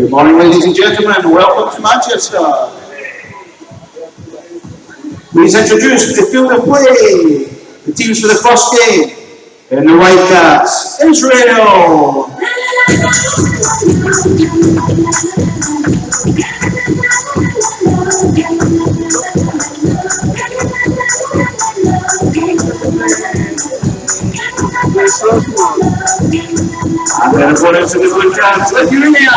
Good morning, ladies and gentlemen. Welcome to Manchester. Please introduce the field of play. The teams for the first game. In the white caps, Israel. And then according to the blue caps, Lithuania.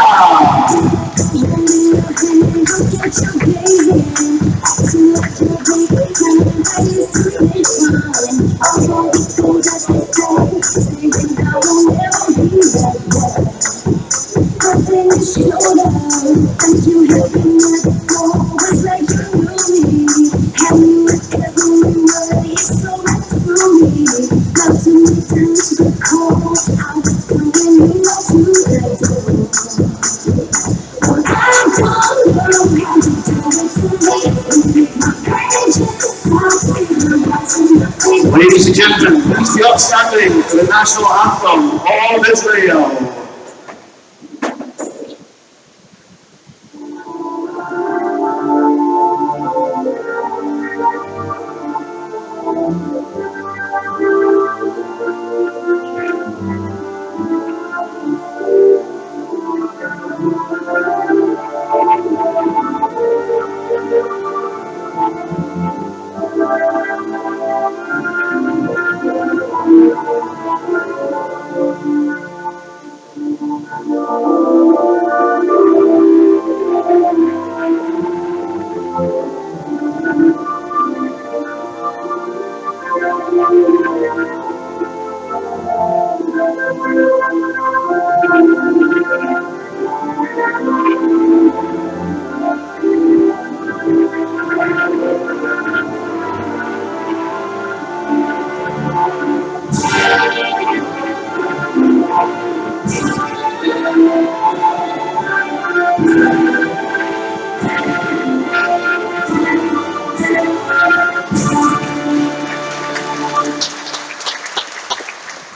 Ladies and gentlemen, please be upstanding for the national anthem of Israel.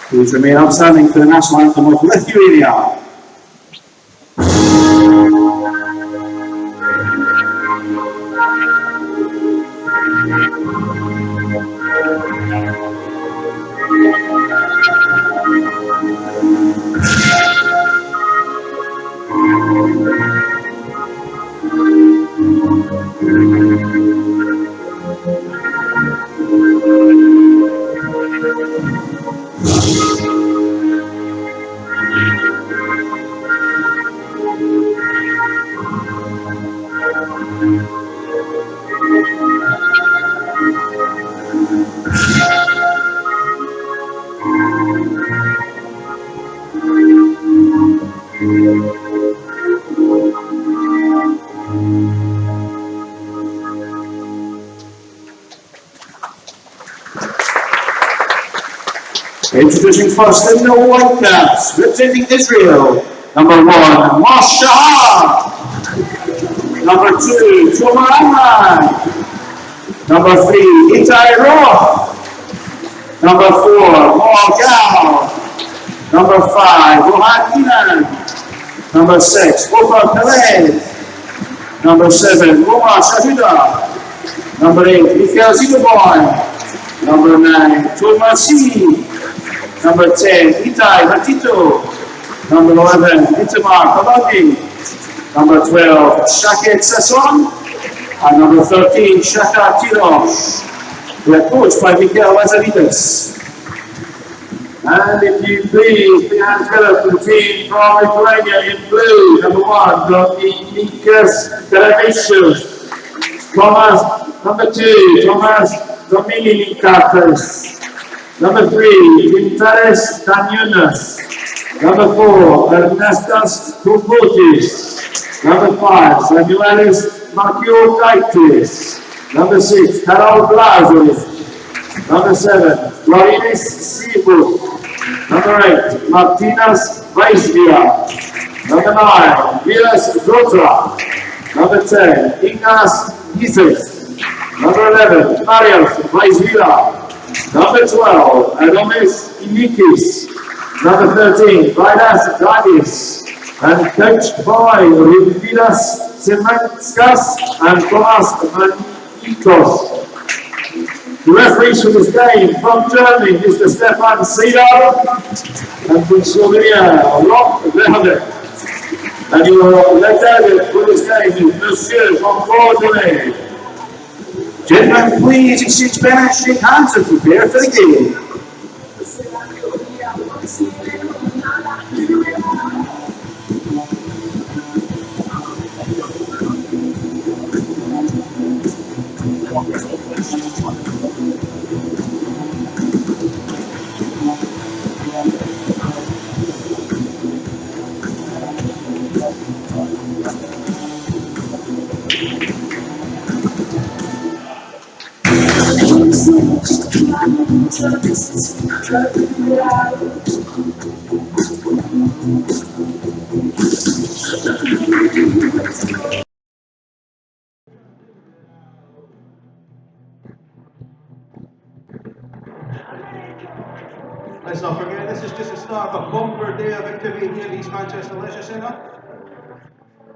Please remain outstanding for the national anthem of Lithuania. Introducing first in the white caps, representing Israel, number 1, Moshe. Number 2, Tomer Ahmad. Number 3, Itai Roth. Number 4, Moal Gal. Number 5, Rohan Inan. Number 6, Ofer Peled. Number 7, Omar Shahuda. Number 8, Michael Zigaboy. Number 9, Tomer C. Number 10, Itai Hatito. Number 11, Itamar Kabadi. Number 12, Shaket Sasson. And number 13, Shaka Tirosh. They are coached by Michael Lazarides. And if you please, the hands together for the team from Lithuania in blue. Number 1, Dominykas Karamišius. Number 2, Tomas Dominikatas. Number 3, Gintares Daniunas. Number 4, Ernestas Kubutis. Number 5, Samuelis Markiokaitis. Number 6, Karol Blazov. Number 7, Florinis Sibu. Number 8, Martinas Vaisvia. Number 9, Vilas Zotra. Number 10, Ignas Gises. Number 11, Marius Vaisvila. Number 12, Adomis Inikis. Number 13, Vidas Gagis. and coached by Liudas Semanskas and Tomas Manikos. The referees for this game from Germany, Mr. Stefan Seidel, and from Slovenia, Rob Lehovic. And your leg delegate for this game is Monsieur Jean-Claude. Gentlemen, please exchange banners, shake hands, and prepare for the game. Let's not forget, this is just the start of a bumper day of activity here at East Manchester Leisure Centre.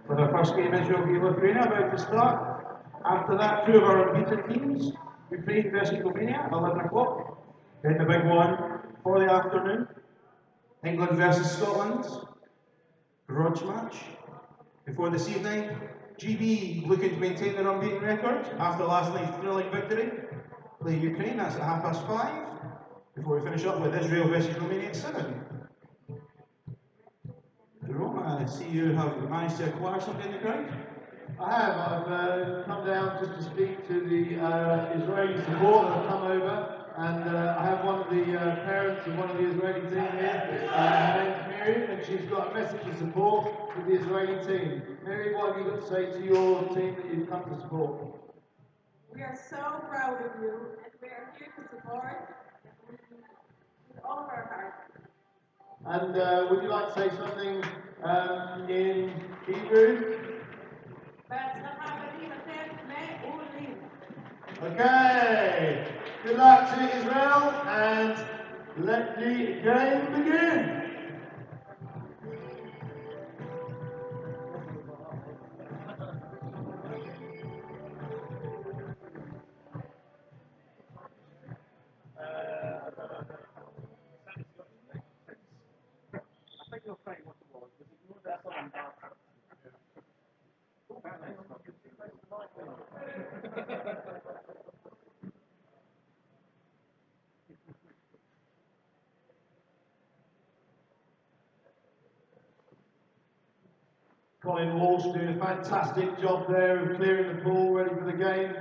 With our first game Israel v Lithuania about to start. After that, two of our unbeaten teams, Ukraine versus Romania at 11 o'clock. Then the big one for the afternoon, England versus Scotland, grudge match. Before this evening, GB looking to maintain their unbeaten record after last night's thrilling victory. Play Ukraine, that's at 5:30. Before we finish up with Israel versus Romania at 7. Jerome, I see you have managed to acquire something in the crowd. I have. I've come down just to speak to the Israeli support that have come over, and I have one of the parents of one of the Israeli team here. Her name's Mary, and she's got a message of support for the Israeli team. Mary, what have you got to say to your team that you've come to support? We are so proud of you, and we are here to support with all of our hearts. And would you like to say something in Hebrew? Okay, good luck to Israel, and let the game begin. Colin Walsh doing a fantastic job there of clearing the ball, ready for the game.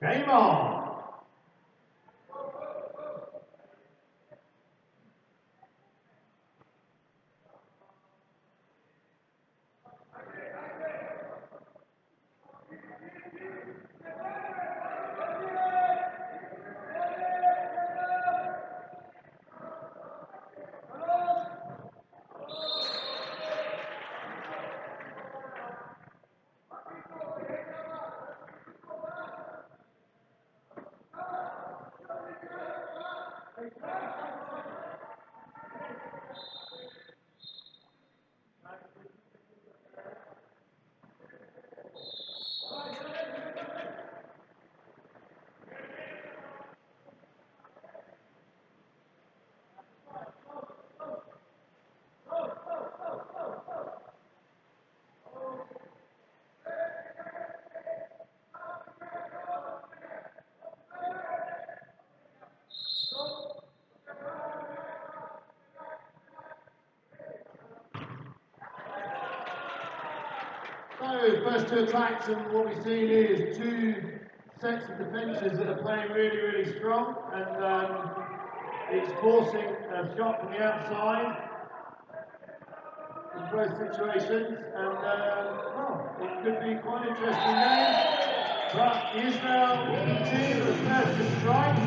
Game on! So, first two attacks, and what we've seen is two sets of defences that are playing really, really strong, and it's forcing a shot from the outside in both situations, and well, it could be quite an interesting game, but Israel team are the first to strike,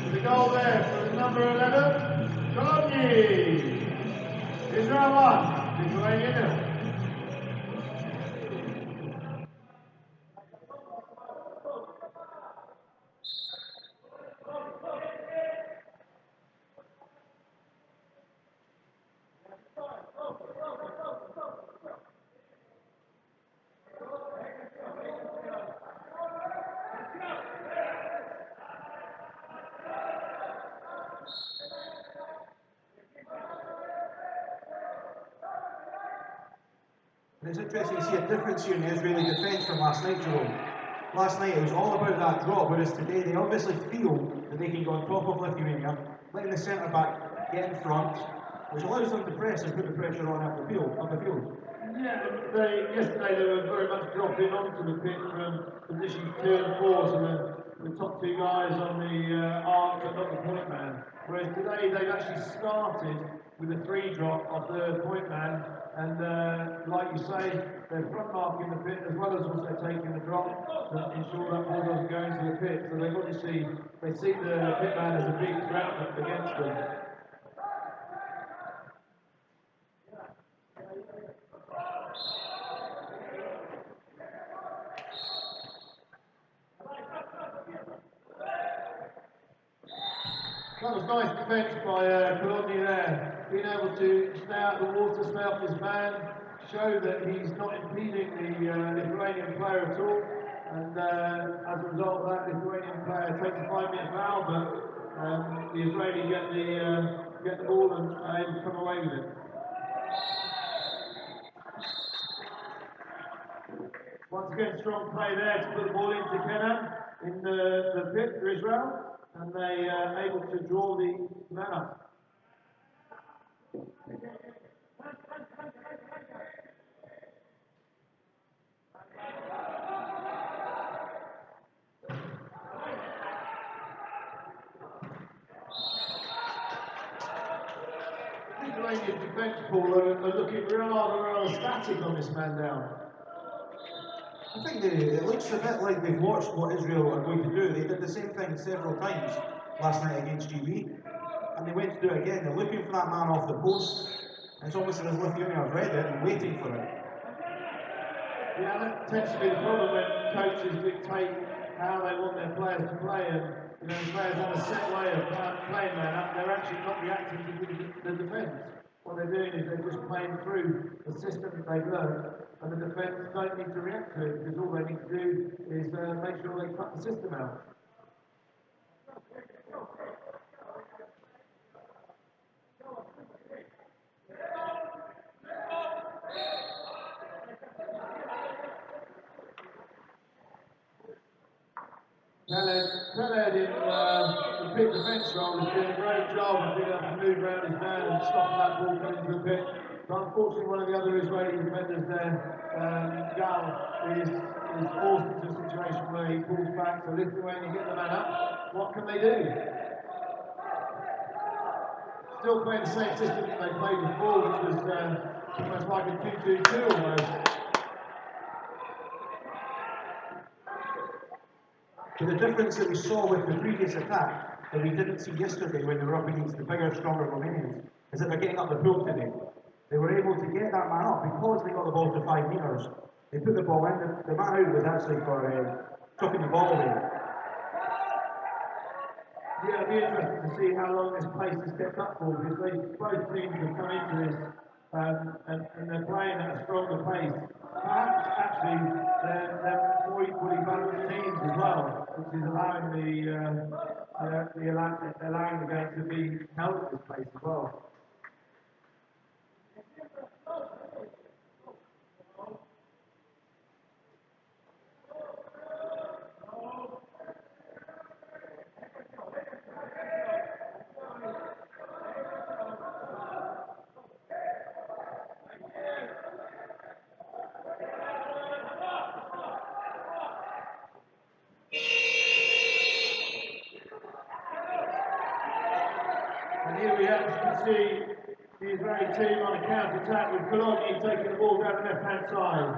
with a goal there for the number 11, Golgi. Israel 1, Lithuania 0. And it's interesting to see a difference here in the Israeli defence from last night, Jerome. Last night it was all about that drop, whereas today they obviously feel that they can go on top of Lithuania, letting the centre back get in front, which allows them to press and put the pressure on up the field. Yeah, yesterday they were very much dropping onto the pitch from positions 2 and 4, so the top two guys on the arc but not the point man. Whereas today they've actually started with a 3 drop of the point man, and like you say, they're front marking the pit as well as also taking the drop to ensure that ball doesn't go into the pit. So they've obviously, they see the pit man as a big threat against them. That was nice defence by Polo there, being able to stay out of the water, stay off his man, show that he's not impeding the Lithuanian player at all, and as a result of that, the Lithuanian player takes a 5-minute foul, but the Israeli get the ball and are able to come away with it. Once again, strong play there to put the ball into Kenan in the pit for Israel, and they are able to draw the man up. Lithuanian defence, Paul, are looking rather static on this man down. I think it looks a bit like they've watched what Israel are going to do. They did the same thing several times last night against GB, and they went to do it again. They're looking for that man off the post, and it's almost as if Lithuania have read it and waiting for it. Yeah, that tends to be the problem when coaches dictate how they want their players to play, and the players have a set way of playing man up. They're actually not reacting to the defence. What they're doing is they're just playing through the system that they've learned, and the defence don't need to react to it, because all they need to do is make sure they cut the system out. Peled in the pit defence role is doing a great job of being able to move around his man and stopping that ball coming into the pit. But unfortunately, one of the other Israeli defenders there, Gal, is forced into a situation where he pulls back. So Lithuania get the man up. What can they do? Still playing the same system that they played before, which was almost like a 2-2-2 almost. But the difference that we saw with the previous attack that we didn't see yesterday when they were up against the bigger, stronger Romanians is that they're getting up the field today. They were able to get that man up because they got the ball to 5 metres. They put the ball in. The man out was actually for chucking the ball away. Yeah, it'll be interesting to see how long this pace is kept up for, because both teams have come into this and they're playing at a stronger pace. Perhaps actually they're more equally balanced teams as well, which is allowing allowing the game to be held at this pace as well. And here we actually see the Israeli team on a counter-attack with Polo taking the ball down the left-hand side.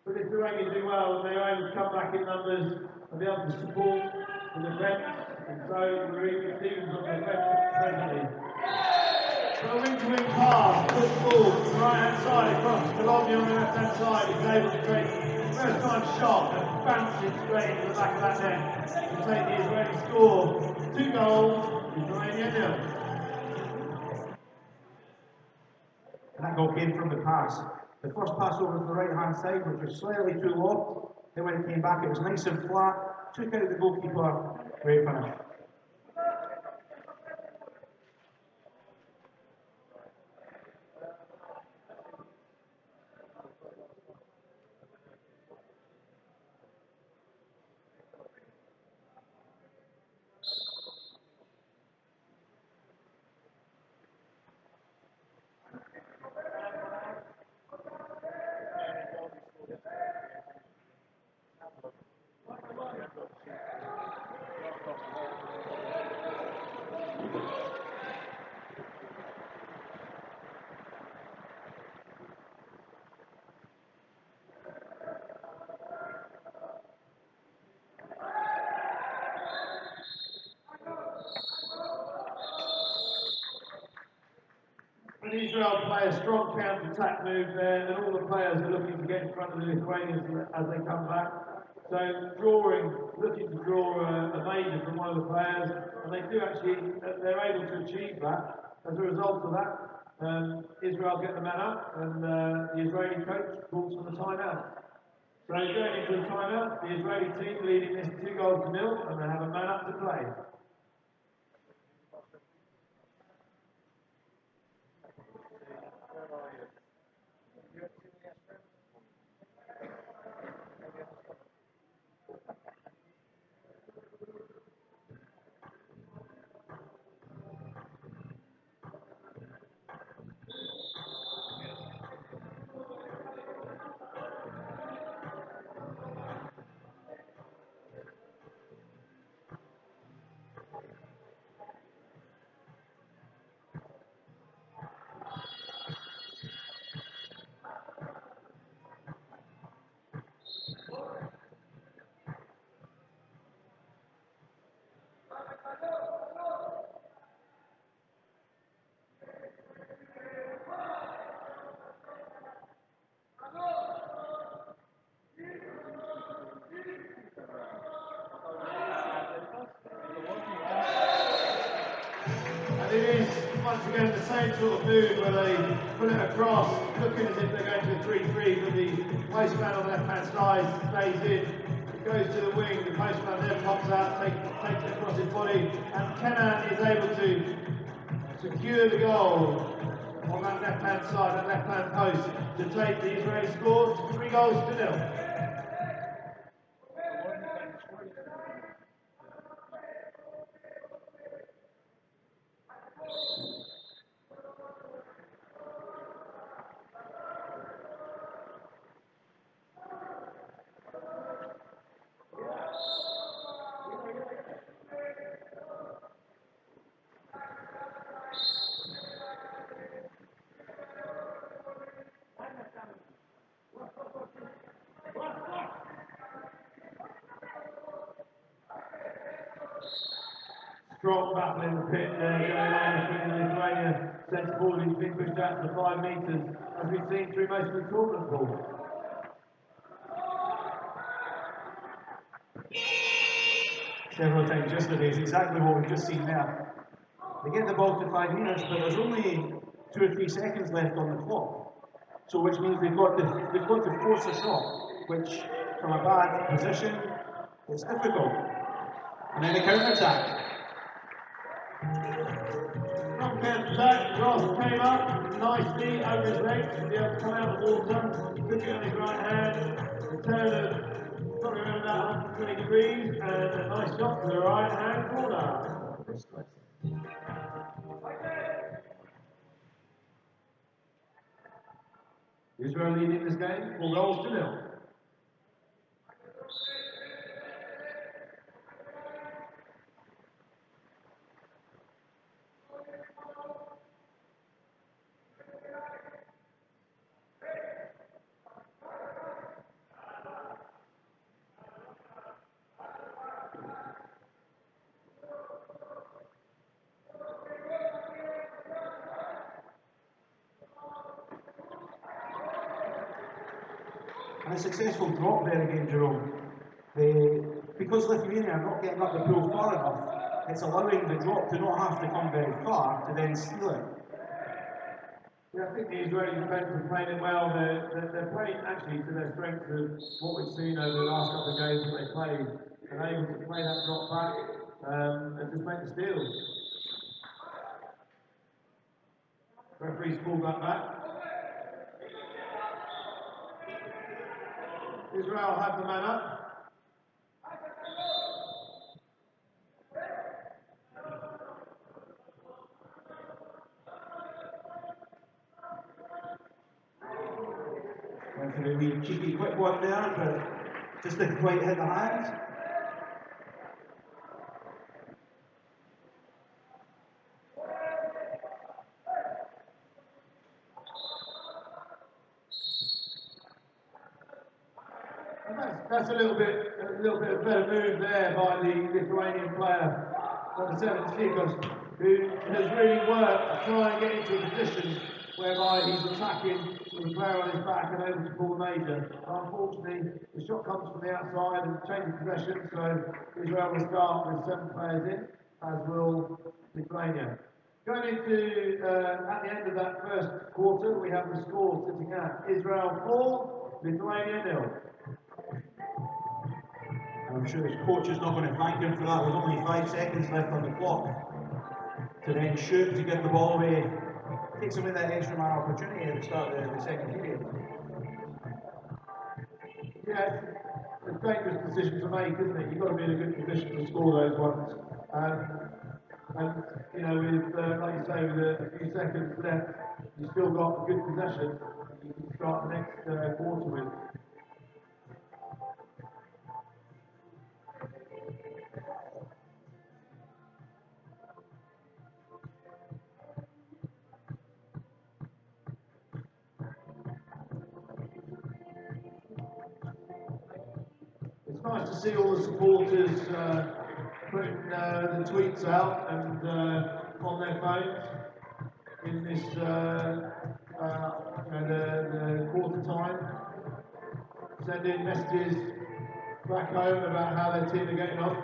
But Lithuania do well, and they're able to come back in numbers and be able to support the defence, and so Marie Stevens on the defence presently. So a wing-to-wing pass, good ball, from the right-hand side across to Colombia on the left-hand side. He's able to take the first time shot and bounce it straight into the back of that net to take the Israeli score. 2 goals, Lithuania 0. And that goal came from the pass. The first pass over to the right-hand side, which was slightly too low. Then when it came back, it was nice and flat. Took out the goalkeeper. Great finish. And Israel play a strong counter-attack move there, and all the players are looking to get in front of the Lithuanians as they come back. So looking to draw a major from one of the players, and they do actually, they're able to achieve that. As a result of that, Israel get the man up, and the Israeli coach calls for the timeout. So going into the timeout, the Israeli team leading this 2 goals to 0, and they have a man up to play. It is, once again, the same sort of move where they put it across, looking as if they're going to a 3-3, but the postman on the left-hand side stays in. It goes to the wing, the postman then pops out, takes it across his body, and Kenan is able to secure the goal on that left-hand side, that left-hand post, to take the Israeli score to 3 goals to 0. Strong battle in the pit there, going on between Lithuania centre forward who's been pushed out to 5 metres, as we've seen through most of the tournament ball. Several times yesterday is exactly what we've just seen there. They get the ball to 5 metres, but there's only 2 or 3 seconds left on the clock. So which means they've got to force a shot, which from a bad position, it's difficult. And then a counter-attack. From counter-attack, Ross came up nicely over his legs to be able to come out of the water, took it on his right hand, the turn of probably around about 120 degrees, and a nice shot to the right hand corner. Israel leading this game, 4 goals to 0. And a successful drop there again, Jerome. Because Lithuania are not getting up the pool far enough, it's allowing the drop to not have to come very far to then steal it. Yeah, I think the Israeli defence are playing it well. They're playing actually to their strength of what we've seen over the last couple of games that they played, and able to play that drop back and just make the steals. Referee's pulled that back. Israel have the man up. Went for a wee cheeky quick one there, but just didn't quite hit the hands. That's a little bit of better move there by the Lithuanian player, number 7, Stikos, who has really worked to try and get into a position whereby he's attacking with the player on his back and able to pull the major. Unfortunately, the shot comes from the outside and changes possession, so Israel will start with 7 players in, as will Lithuania. Going into, at the end of that first quarter, we have the score sitting at Israel 4, Lithuania 0. I'm sure his coach is not going to thank him for that, with only 5 seconds left on the clock to then shoot to give the ball away. Takes away that extra man opportunity at the start of the second period. Yeah, it's a dangerous decision to make, isn't it? You've got to be in a good position to score those ones. And you know, with like you say, with a few seconds left, you've still got a good possession. You can start the next quarter with. It's nice to see all the supporters putting the tweets out and on their phones in this, the quarter time, sending messages back home about how their team are getting on.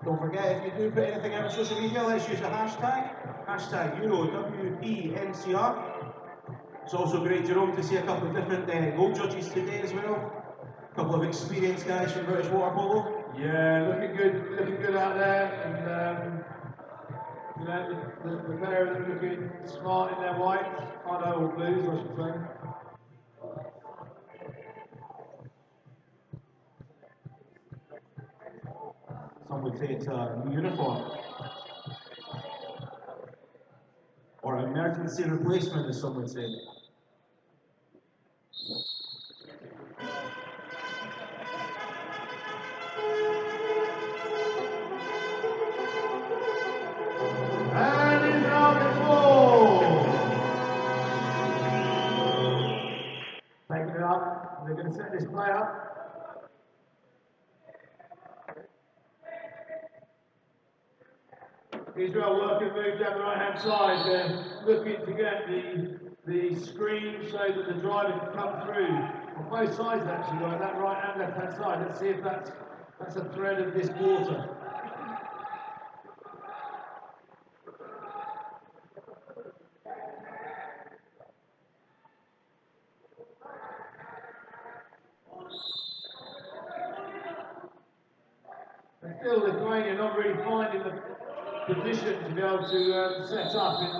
Don't forget, if you do put anything out on social media, let's use the hashtag Euro WPNCR. It's also great, Jerome, to see a couple of different goal judges today as well. A couple of experienced guys from British Water Polo. Yeah, looking good out there, and you know, the pair of them looking smart in their whites, or blues, I should say. Some would say it's a new uniform. Or emergency replacement, as some would say. And Israel gets ball. Taking it up. They're going to set this play up. Israel working move down the right-hand side. They're looking to get the screen so that the driver can come through on both sides actually, like that right and left-hand side. Let's see if that's a thread of this quarter. And still Lithuania not really finding the position to be able to set up in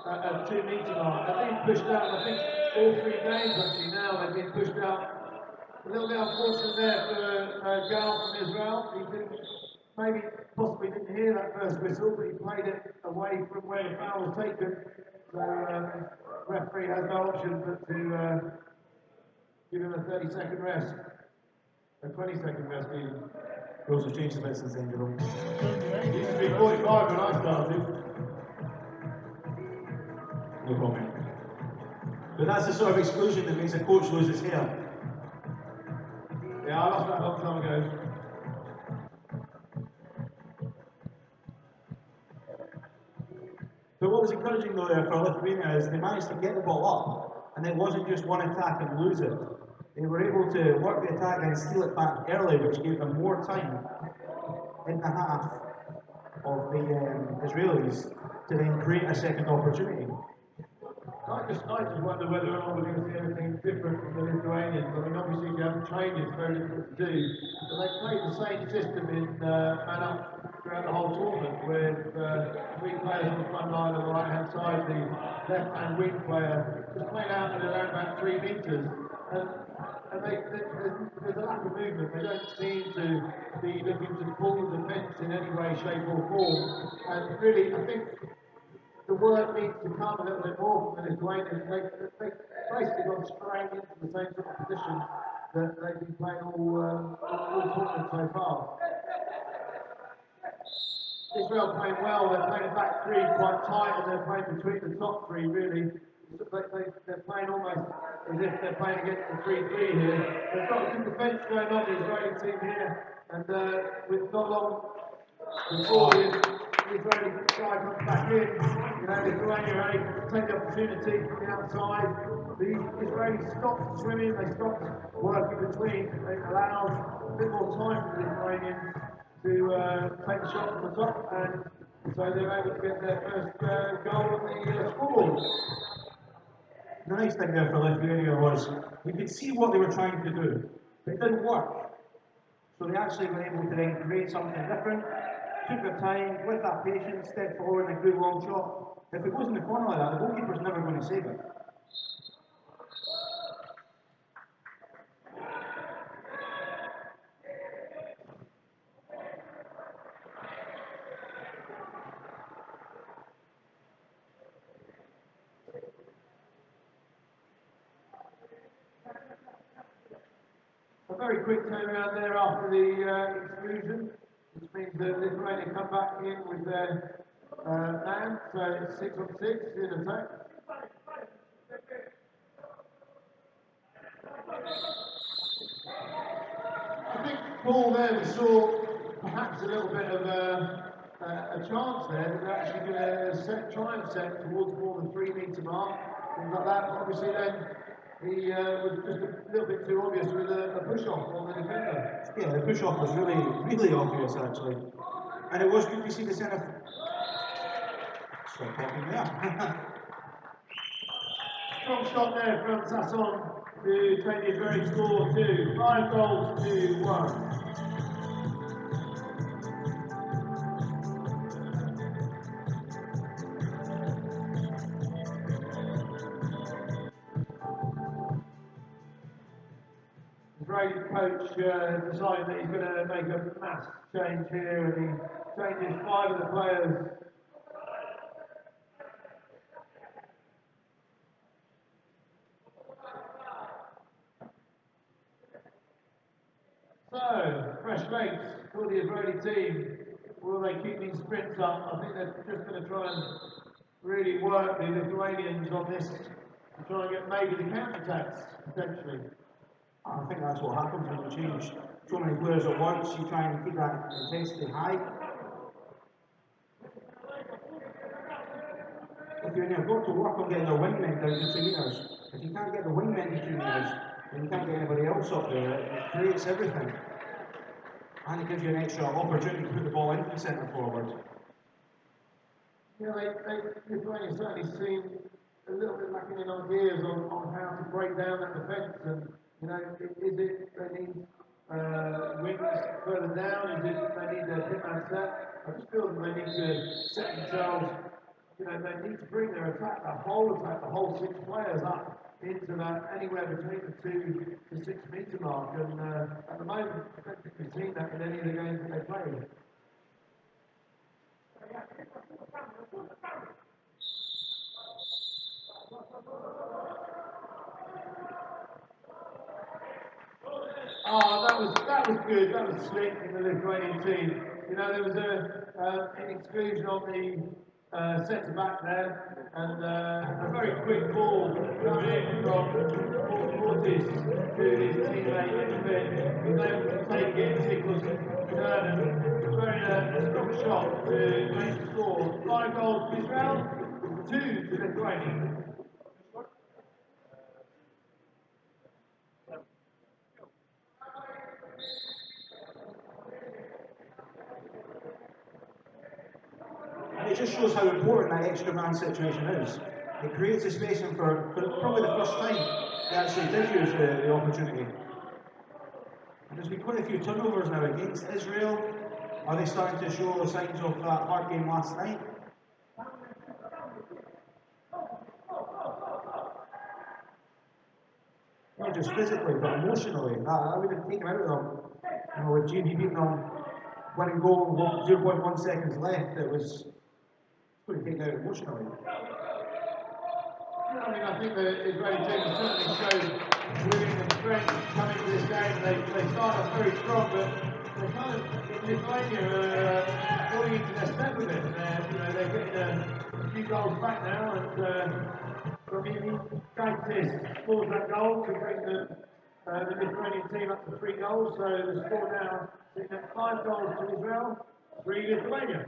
a 2-metre mark. They're being pushed out, I think all 3 games actually now they've been pushed out. A little bit unfortunate there for Gal from Israel. He possibly didn't hear that first whistle, but he played it away from where the foul was taken. So referee has no option but to give him a 30-second rest. A 20-second rest even. Rules have changed a bit since then, Jerome. It used to be 45 when I started. No comment. But that's the sort of exclusion that makes a coach lose his hair. Yeah, I lost that a long time ago. But what was encouraging though there for Lithuania is they managed to get the ball up, and it wasn't just one attack and lose it. They were able to work the attack and steal it back early, which gave them more time in the half of the Israelis to then create a second opportunity. I just wonder whether or not we're going to see anything different from the Lithuanians. I mean, obviously, if you haven't trained, it's very difficult to do. But they played the same system in man up throughout the whole tournament, with 3 players on the front line on the right-hand side, the left-hand wing player just playing out at around about 3 metres. And there's a lack of movement. They don't seem to be looking to pull the defence in any way, shape or form. And really, I think the work needs to come a little bit more from the Lithuanians. They basically got straight into the same sort of position that they've been playing all tournament so far. Israel playing well, they're playing back 3 quite tight, and they're playing between the top 3 really. They're playing almost as if they're playing against the 3-3 here. They've got a good defence going on, the Israeli team here, and with not long before the Israeli guy comes back in, Lithuania are able to take the opportunity from the outside. The Israelis stop swimming, they stop working between. It allows a bit more time for the Lithuanians to take the shot from the top, and so they're able to get their first goal on the scoreboard. The nice thing there for Lithuania was we could see what they were trying to do, but it didn't work. So they actually were able to then create something different, took their time, with that patience, stepped forward in a good long shot. If it goes in the corner like that, the goalkeeper's never going to save it. A very quick turnaround there after the exclusion, which means that Lithuania come back in with their man, so it's 6 on 6 in attack. I think Paul there, we saw perhaps a little bit of a chance there that they're actually going to try and set towards more than 3 metre mark, things like that. But obviously then he was just a little bit too obvious with a push-off on the defender. Yeah, the push-off was really, really obvious actually. And it was good to see the centre. Stop talking there. Strong shot there from Sasson to take the Israeli score to 5 goals to 1. Israeli coach decided that he's going to make a mass change here, and he changes 5 of the players. So, fresh legs for the Israeli team. Will they keep these sprints up? I think they're just going to try and really work the Lithuanians on this to try and get maybe the counter-attacks, potentially. I think that's what happens when you change so many players at once. You try and keep that intensity high. If you've got to work on getting their wingmen down to 2 metres, if you can't get the wingmen to 2 metres, then you can't get anybody else up there. It creates everything. And it gives you an extra opportunity to put the ball into the centre forward. Yeah, Lithuania certainly seem a little bit lacking in ideas on how to break down that defence. And, is it they need wings further down? Is it they need their pitman set? I just feel that they need to set themselves, they need to bring their attack, the whole 6 players up into that, anywhere between the 2 to 6 metre mark. And at the moment, I don't think we've seen that in any of the games that they played. Oh, that was good. That was slick in the Lithuanian team. There was an exclusion on the centre back there, and a very quick ball coming in from Fortis to his teammate in the pit. He was able to take it, Nicholas Turner. Very strong shot to make the score. 5 goals for Israel, 2 to Lithuania. And it just shows how important that extra man situation is. It creates a space for probably the first time they actually did use the opportunity. And there's been quite a few turnovers now against Israel. Are they starting to show signs of that hard game last night? Not just physically, but emotionally. That would have taken out of them. You know, with GB beating them, winning goal, 0.1 seconds left, it was pretty taken out emotionally. I mean, I think the Israeli team has certainly showed winning and strength coming to this game. They start off very strong, but they kind of, Lithuania are falling into their step a bit. They're getting a few goals back now, and Gaitis scores that goal to bring the Lithuanian team up to 3 goals. So the score now sitting at 5 goals to Israel, 3 Lithuania.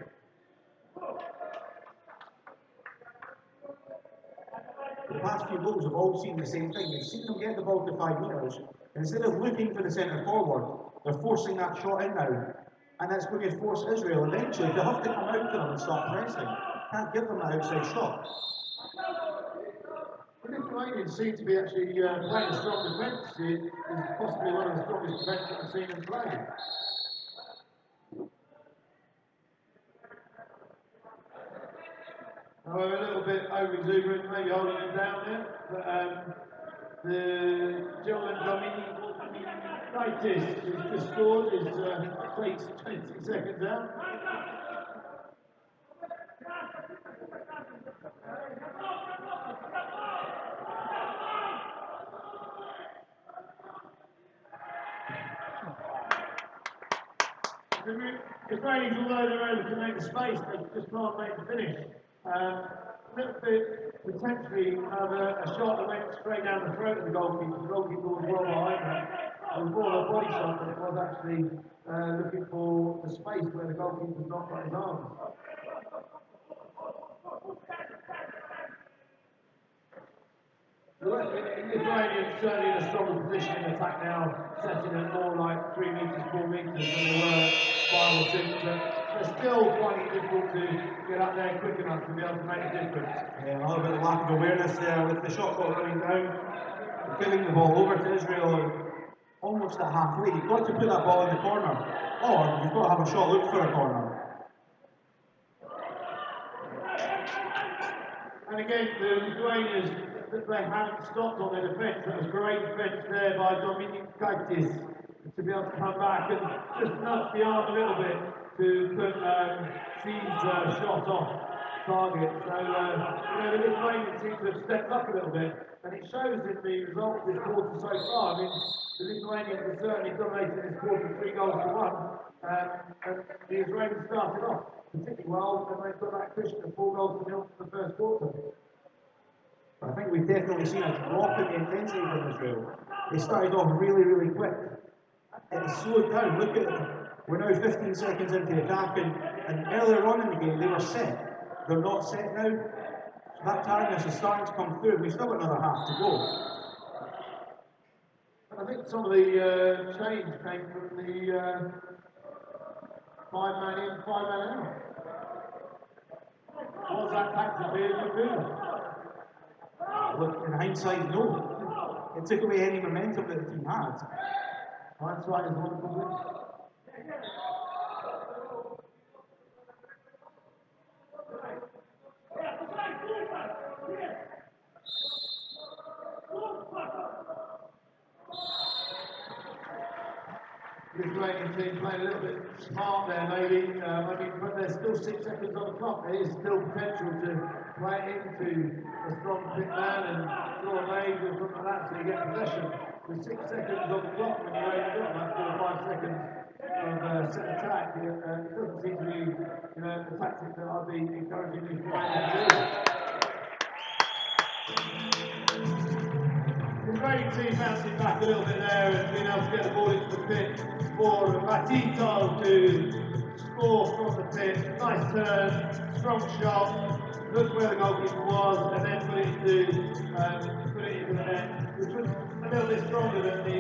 The past few goals have all seen the same thing. They've seen them get the ball to 5 metres. Instead of looking for the centre forward, they're forcing that shot in now. And that's going to force Israel eventually to have to come out to them and start pressing. Can't give them that outside shot. The Lithuanians seem to be actually playing a strong defence. It's possibly one of the strongest defences I've seen them play. However, a little bit over-exuberant, maybe holding it down there. But the gentleman Gaitis, who's just scored, takes 20 seconds out. The Israelis, although they're able to make the space, they just can't make the finish. A little bit potentially of a shot that went straight down the throat of the goalkeeper. The goalkeeper was well behind that. It was more of a body shot than it was actually looking for the space where the goalkeeper's not got his arms. The Lithuanians certainly in a stronger position in attack now, setting at more like 3 metres, 4 metres than they were 5 or 6, but they're still finding it difficult to get up there quick enough to be able to make a difference. Yeah, a little bit of lack of awareness there with the shot clock running down, giving the ball over to Israel almost at halfway. You've got to put that ball in the corner, or you've got to have a shot look for a corner. And again, the Lithuanians, they haven't stopped on their defence. That was great defence there by Gaitis to be able to come back and just nudge the arm a little bit to put C's shot off target. So, the Lithuanians seem to have stepped up a little bit, and it shows in the results of this quarter so far. I mean, the Lithuanians have certainly dominated this quarter 3 goals to 1, and the Israelis started off particularly well, and they've got that cushion of 4 goals to 0 from the first quarter. I think we've definitely seen a drop in the intensity from Israel. They started off really, really quick. It slowed down. Look at them. We're now 15 seconds into the attack, and earlier on in the game they were set. They're not set now. So that tiredness is starting to come through. We've still got another half to go. I think some of the change came from the 5-man in, 5-man out. Was that tactically a good move? Look, in hindsight, no. It took away any momentum that the team had. Hindsight is wonderful. The Lithuanian team playing a little bit smart there, maybe. But there's still 6 seconds on the clock. There is still potential to play it into a strong quick man and draw a leg or something like that so you get possession. With 6 seconds on the clock when you're only got about 4 or 5 seconds of set attack, it doesn't seem to be the tactic that I'd be encouraging these players to do. The Israeli team bouncing back a little bit there and being able to get the ball into the pit for Batito to ball from the pitch, nice turn, strong shot, looked where the goalkeeper was, and then put it into the net, which was a little bit stronger than the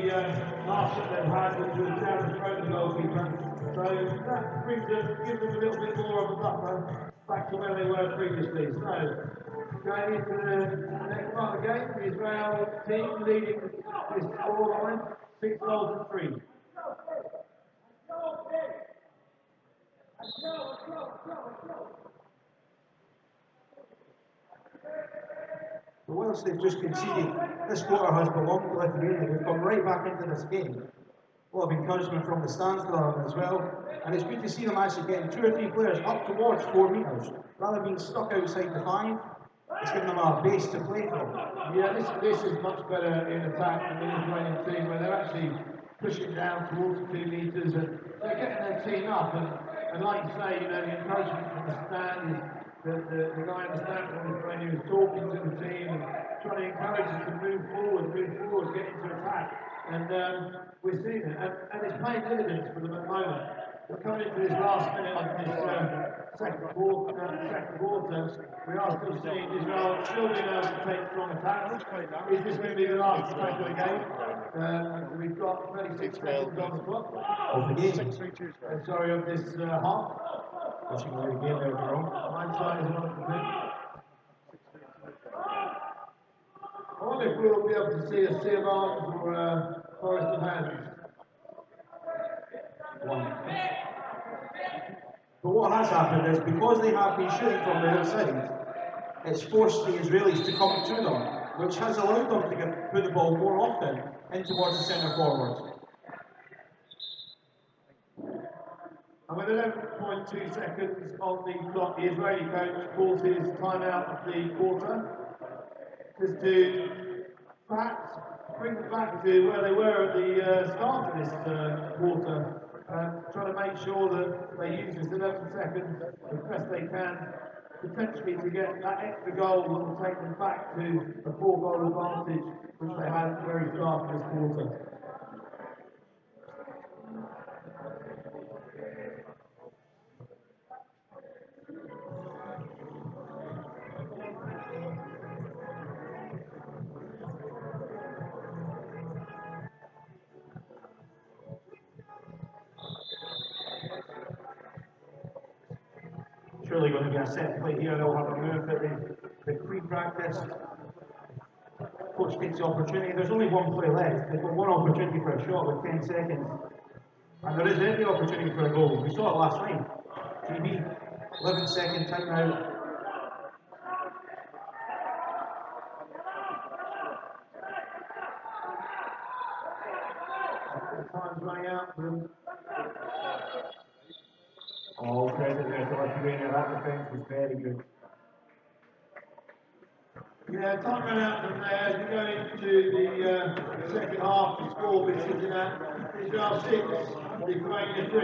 last shot they've had, which was down the throat of the goalkeeper. So that gives them a little bit more of a buffer back to where they were previously. So going into the next part of the game, the Israel team leading this scoreline, 6 goals to 3. But whilst they've just conceded, this quarter has belonged to Lithuania. They've come right back into this game. A lot of encouragement from the stands for them as well. And it's good to see them actually getting 2 or 3 players up towards 4 metres. Rather than being stuck outside the 5, it's giving them a base to play from. Yeah, this is much better in attack than the Lithuanian team, where they're actually pushing down towards 2 metres and they're getting their team up. And like you say, the encouragement from the stand is the guy in the stand from Lithuania is talking to the team and trying to encourage them to move forward, get into attack. And we're seeing it. And it's paying dividends for them at the moment. We're coming into this last minute of this second quarter. We are still seeing Israel still being able to take strong attacks. Is this going to be the last attack of the game? We've got 36 seconds on the clock. Of the game. Sorry, of this half. Watching the game there, wrong. Hindsight is not complete. I wonder if we'll be able to see a sea of arms or a forest of hands. But what has happened is, because they have been shooting from the outside, it's forced the Israelis to come to them, which has allowed them to put the ball more often in towards the centre forward. And with 11.2 seconds on the clock, the Israeli coach calls his timeout of the quarter, just to perhaps bring them back to where they were at the start of this quarter, trying to make sure that they use this 11 seconds as best they can, potentially to get that extra goal that will take them back to a 4-goal advantage, which they had at the very start of this quarter. Surely going to be a set play here. They'll have a move that they pre-practiced. Coach takes the opportunity. There's only 1 play left. They've got 1 opportunity for a shot with 10 seconds. And there is every opportunity for a goal. We saw it last night. GB, 11-second timeout. Time's running out for them. All credit there to Lithuania. That defence was very good. Yeah, time ran out from there. As we go into the second half, the score will be sitting at Israel 6, Lithuania 3.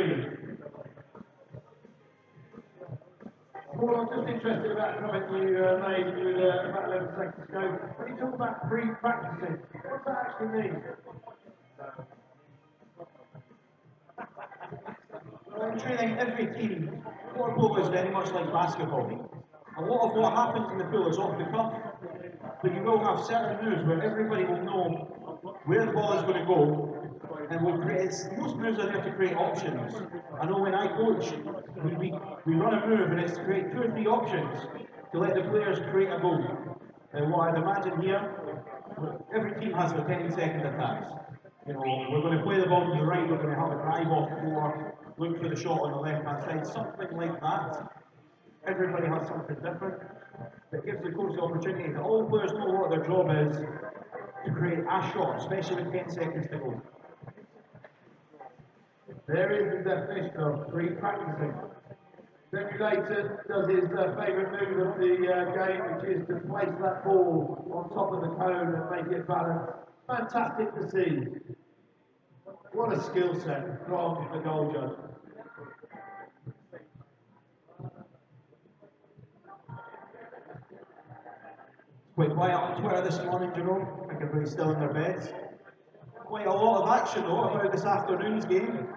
Well, I'm just interested about the comment you made with about 11 seconds ago. When you talk about pre-practicing, what does that actually mean? Well, in training, every team, water polo is very much like basketball. A lot of what happens in the pool is off the cuff, but you will have certain moves where everybody will know where the ball is going to go, and will create. Most moves are there to create options. I know when I coach, we run a move and it's to create 2 or 3 options to let the players create a goal. And what I'd imagine here, every team has their 10-second attacks. We're going to play the ball to the right, we're going to have a drive off floor, look for the shot on the left-hand side, something like that. Everybody has something different. It gives the coach the opportunity that all players know what their job is to create a shot, especially with 10 seconds to go. There is the definition of pre-practicing. Simulator does his favourite move of the game, which is to place that ball on top of the cone and make it balanced. Fantastic to see. What a skill set from the goal judge. Quite quiet on Twitter this morning, Jerome. I think everybody's still in their beds. Quite a lot of action though about this afternoon's game.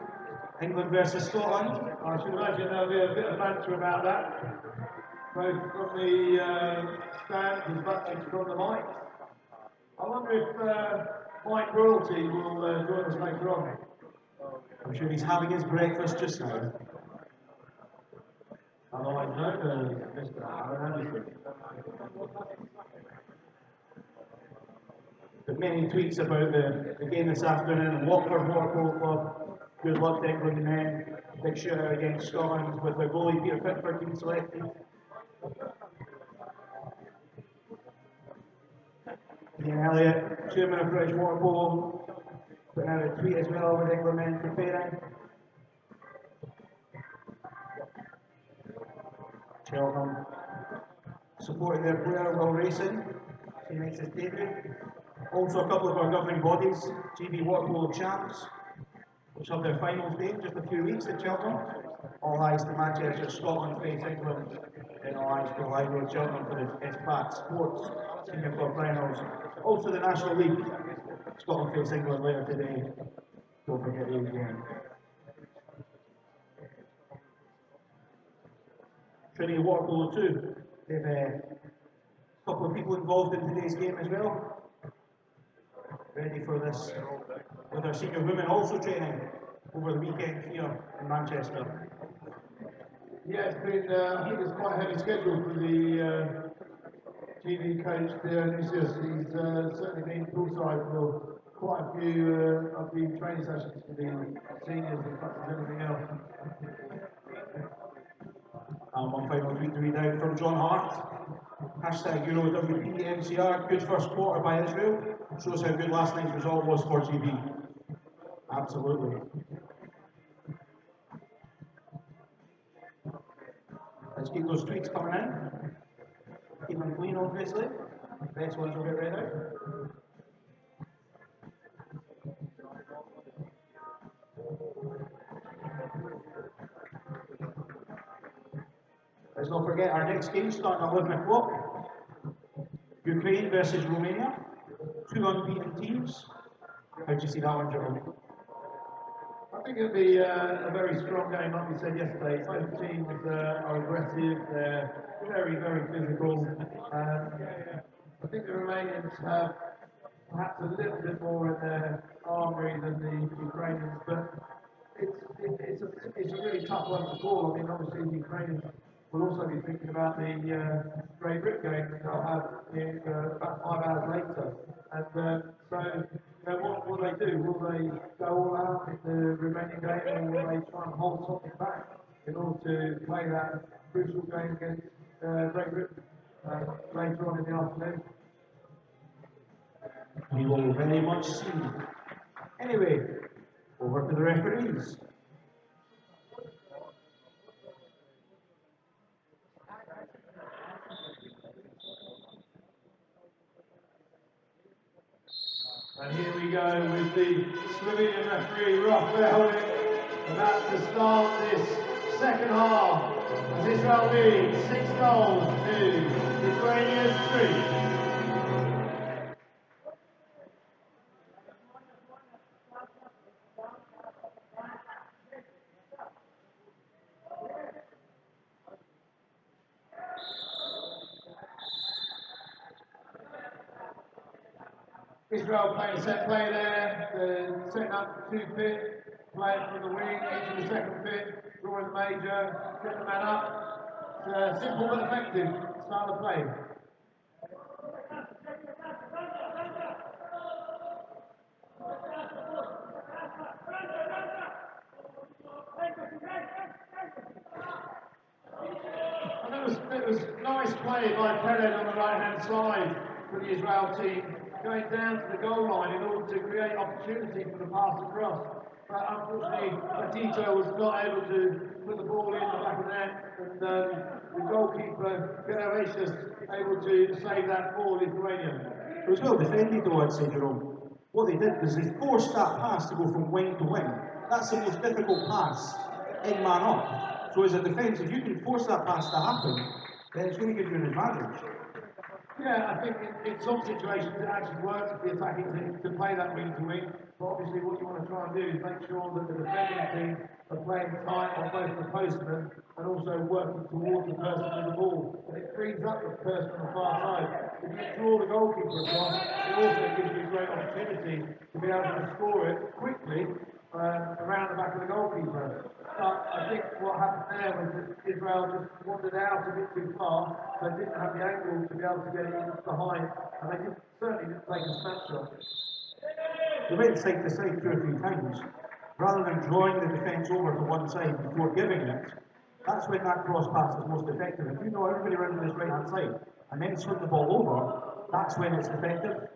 England versus Scotland. I should imagine there'll be a bit of banter about that, both from the stands as much as from the mics. I wonder if Mike Royalty will join us later on. I'm sure he's having his breakfast just now. Otherwise known as Mr. Aaron Anderson. But many tweets about the game this afternoon. Watford Water Polo Club. Good luck to England men. Big shootout against Scotland with their goalie Peter Pickford being selected. Ian Elliott, chairman of British Water Polo, putting out a tweet as well with England men preparing. Cheltenham supporting their player while racing. He makes his debut. Also a couple of our governing bodies, GB Water Polo Champs, which have their finals day in just a few weeks at Cheltenham. All eyes to Manchester, Scotland face England, and all eyes to Library of Cheltenham for the SPAC Sports Senior Club Finals. Also the National League, Scotland face England later today. Don't forget these games. Trinity Water Polo too. They've a couple of people involved in today's game as well. Ready for this, with our senior women also training over the weekend here in Manchester. Yeah, it's been, I think it's quite a heavy schedule for the GB coach Dionysius. He's certainly been poolside for quite a few of the training sessions for the seniors as much as anything else. One final tweet to read out from John Hart. Hashtag EuroWPMCR, good first quarter by Israel. Shows how good last night's result was for GB. Absolutely. Let's keep those tweets coming in. Keep them clean, obviously. Next ones will get read out. Let's not forget our next game starting at 11 o'clock. Ukraine versus Romania. Two unbeaten teams. How do you see that one, Jerome? I think it'll be a very strong game, like we said yesterday. Both teams are aggressive, they're very, very physical. I think the Romanians have perhaps a little bit more in their armoury than the Ukrainians, but it's a really tough one to call. I mean, obviously the Ukrainians will also be thinking about the Great Britain game that they'll have in about 5 hours later. And so, what will they do? Will they go all out in the remaining game, or will they try and hold something back in order to play that crucial game against Great Britain later on in the afternoon? We will very much see. Anyway, over to the referees. And here we go with the Slovenian referee, Rafael, about to start this second half as Israel leads 6 goals to Lithuania's 3. Israel playing a set play there, setting up 2 pit, playing from the wing into the second pit, drawing the major, getting the man up. It's simple but effective style of play. And it was nice play by Peled on the right hand side for the Israel team, going down to the goal line in order to create opportunity for the pass across. But unfortunately, Matito was not able to put the ball in the back of the net, and the goalkeeper, Gervasius, able to save that for Lithuania. It was well defended though, I'd say, Jerome. What they did was they forced that pass to go from wing to wing. That's the most difficult pass in man up. So as a defence, if you can force that pass to happen, then it's going to give you an advantage. Yeah, I think in some situations it actually works for the attacking team to play that wing to wing. But obviously, what you want to try and do is make sure that the defending team playing tight on both the postmen and also working towards the person with the ball. And it frees up the person on the far side. If you draw the goalkeeper across, it also gives you a great opportunity to be able to score it quickly around the back of the goalkeeper. But I think what happened there was that Israel just wandered out a bit too far, so they didn't have the angle to be able to get it in behind, and they certainly didn't take a snapshot. They went side to side 2 or 3 times. Rather than drawing the defence over to one side before giving it, that's when that cross pass is most effective. If you know everybody around on this right hand side and then swing the ball over, that's when it's effective.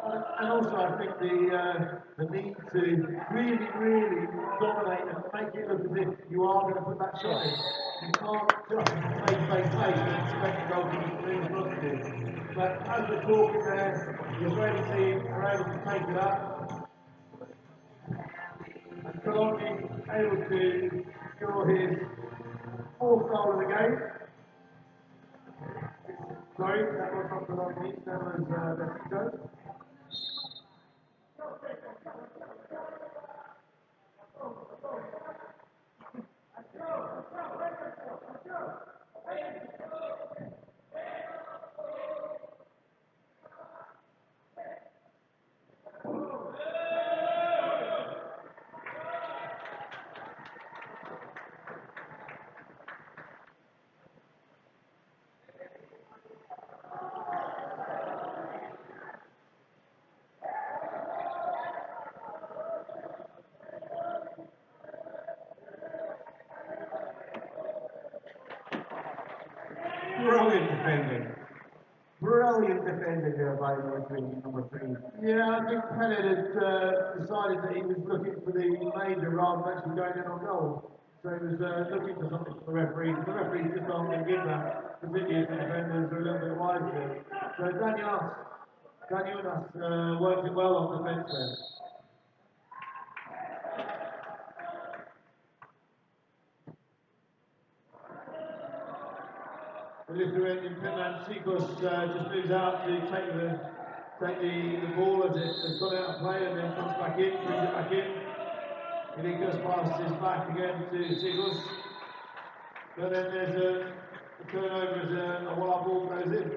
And also, I think the need to really dominate and make it look as if you are going to put that shot in. You can't just face and expect the goalkeeper to do what to do. But as we're talking there, the Israeli team are able to take it up. And Cologne able to score his 4th goal of the game. Sorry, that was not Cologne, that was Mexico. Brilliant defending there by number 3. Yeah, I think Pellet had decided that he was looking for the major rather than actually going in on goal. So he was looking for something from the referee. The referees just aren't going to give that, particularly if the defenders are a little bit wide there. So Daniel worked it well on defence there. The Lithuanian Finland Sikos just moves out to take the ball as it has gone out of play and then comes back in, brings it back in. Ilikas passes back again to Sikos. But then there's a turnover as a wild ball goes in.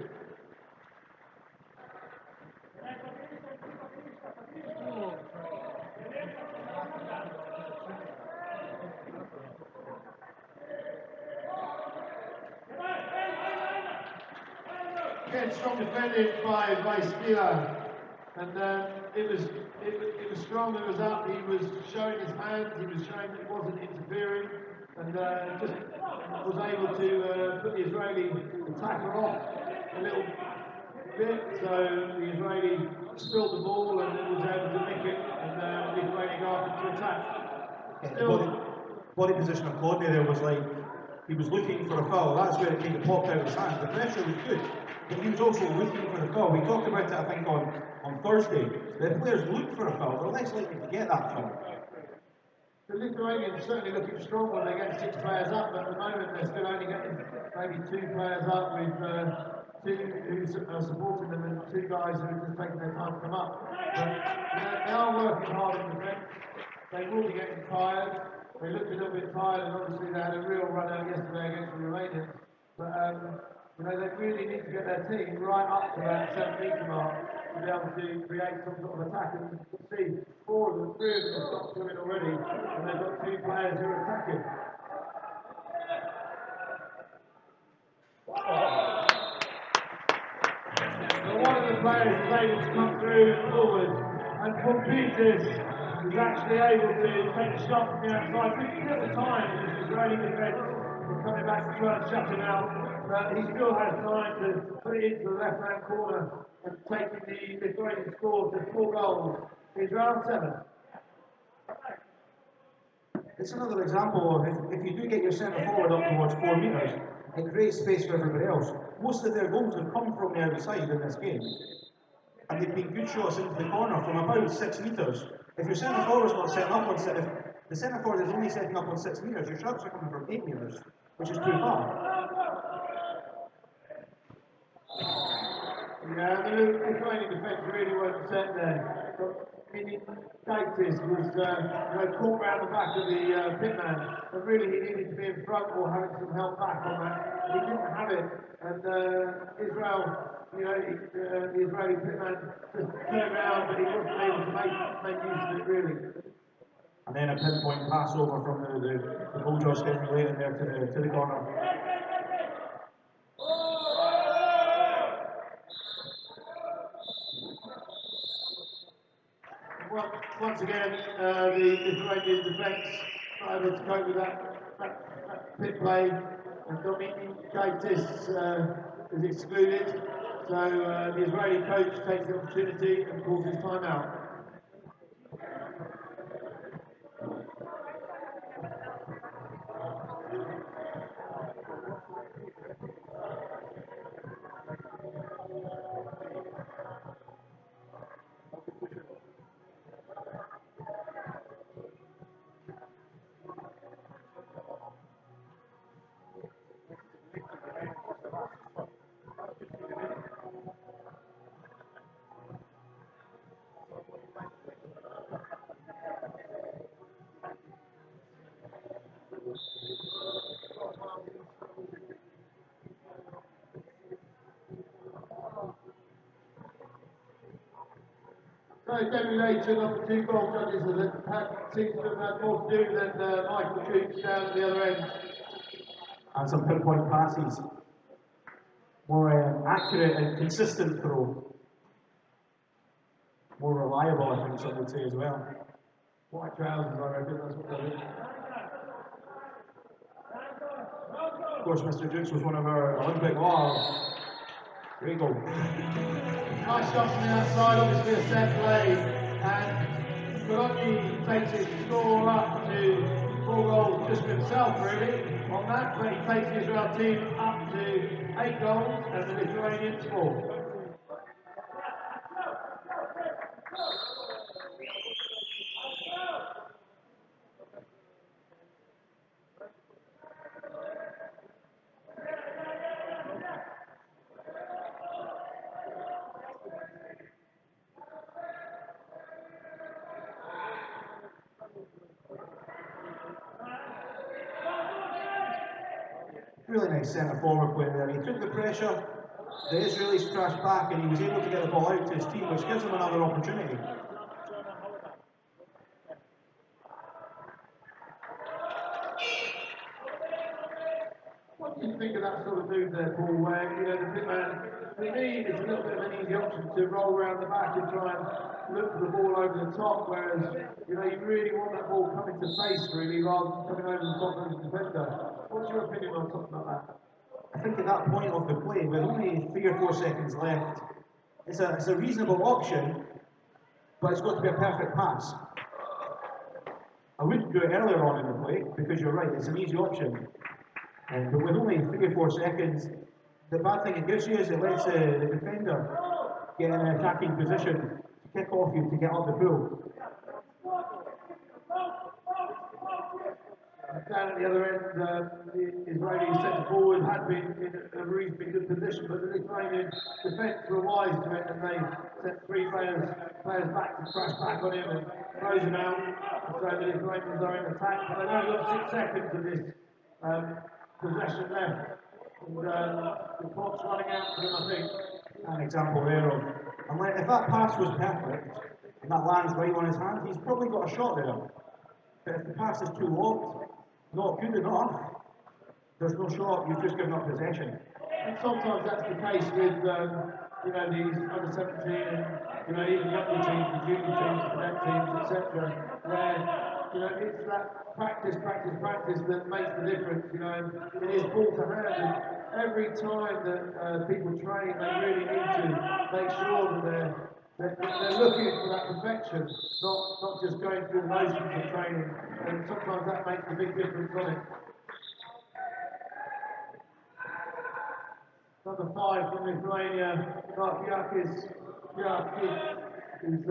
Again, strong defending by Skila, and it was strong. It was up. He was showing his hands. He was showing that he wasn't interfering, and just was able to put the Israeli attacker off a little bit. So the Israeli spilled the ball and was able to nick it, and the Israeli got to attack. Still, Body position of Claude there was like he was looking for a foul. That's where it kind of popped out of his hands. The pressure was good. But he was also looking for the foul. We talked about it, I think, on Thursday. If players look for a foul, they're less likely to get that foul. The Lithuanians certainly looking strong when they get 6 players up, but at the moment they're still only getting maybe 2 players up with 2 who are supporting them and 2 guys who are just taking their time to come up. But they are working hard in defence. They will be getting tired. They looked a little bit tired, and obviously they had a real run out yesterday against the Romanians. But they really need to get their team right up to that 7-metre mark to be able to create some sort of attack. And you can see 3 of them have stopped doing already, and they've got 2 players who are attacking. But one of the players is able to come through forward, and Pompitis is actually able to take a shot from the outside. We can get the time as the Israeli defence is coming back to try and shut him out. But he still has time to put it into the left-hand corner and taking the Lithuanian score to 4 goals. He's round 7. It's another example of if you do get your centre forward up towards 4 metres, it creates space for everybody else. Most of their goals have come from the outside in this game. And they've been good shots into the corner from about 6 metres. If your centre forward's not setting up on if the centre forward is only setting up on 6 metres, your shots are coming from 8 metres, which is too far. Yeah, the Lithuanian defence really weren't set there. Gates was caught round the back of the pitman, and really he needed to be in front or having some help back on that. He didn't have it, and Israel, the Israeli pitman just turned around, but he wasn't able to make use of it really. And then a pinpoint pass over from the Bulldogs getting related there to the corner. Once again, the Lithuanian defence not able to cope with that pit play, and Dominic Gaitis is excluded. So the Israeli coach takes the opportunity and calls his timeout. So Demulation of the two goal judges seems to have had more to do than Michael Troops down at the other end. And some pinpoint passes. More accurate and consistent throw. More reliable, I think some would say as well. White trousers, I reckon, that's what they is. Of course, Mr. Dukes was one of our Olympic. There you go. Nice shot from the outside, obviously a set play, and Bologna takes his score up to 4 goals just for himself really on that, but he takes the Israel team up to 8 goals and the Lithuanians 4. Really nice centre forward play there. He took the pressure, the Israelis crashed back, and he was able to get the ball out to his team, which gives him another opportunity. What do you think of that sort of move there, Paul, where, the pitman, for me, it's a little bit of an easy option to roll around the back and try and look for the ball over the top, whereas, you really want that ball coming to face, really, rather than coming over the top of the defender. What's your opinion on something like that? I think at that point of the play, with only 3 or 4 seconds left, it's a reasonable option, but it's got to be a perfect pass. I wouldn't do it earlier on in the play, because you're right, it's an easy option. But with only 3 or 4 seconds, the bad thing it gives you is it lets the defender get in an attacking position to kick off you to get up the pool. Down at the other end, the Israeli centre forward had been in a reasonably good position, but the Lithuanian defence were wise to it, and they sent 3 players back to crash back on him and close him out. So the Lithuanians are in attack, but they've only got 6 seconds of this possession left. And the clock's running out for them, I think. An example there of, if that pass was perfect, and that lands right on his hand, he's probably got a shot there. But if the pass is too low, not good enough, there's no shot, you've just given up possession. And sometimes that's the case with, these under 17 and, even younger teams, the junior teams, cadet teams, etc., where, it's that practice that makes the difference, and it is ball to hand, and every time that people train, they really need to make sure that they're looking for that perfection, not just going through the motions of training, and sometimes that makes a big difference on it. Number 5 from Lithuania, Markiakis is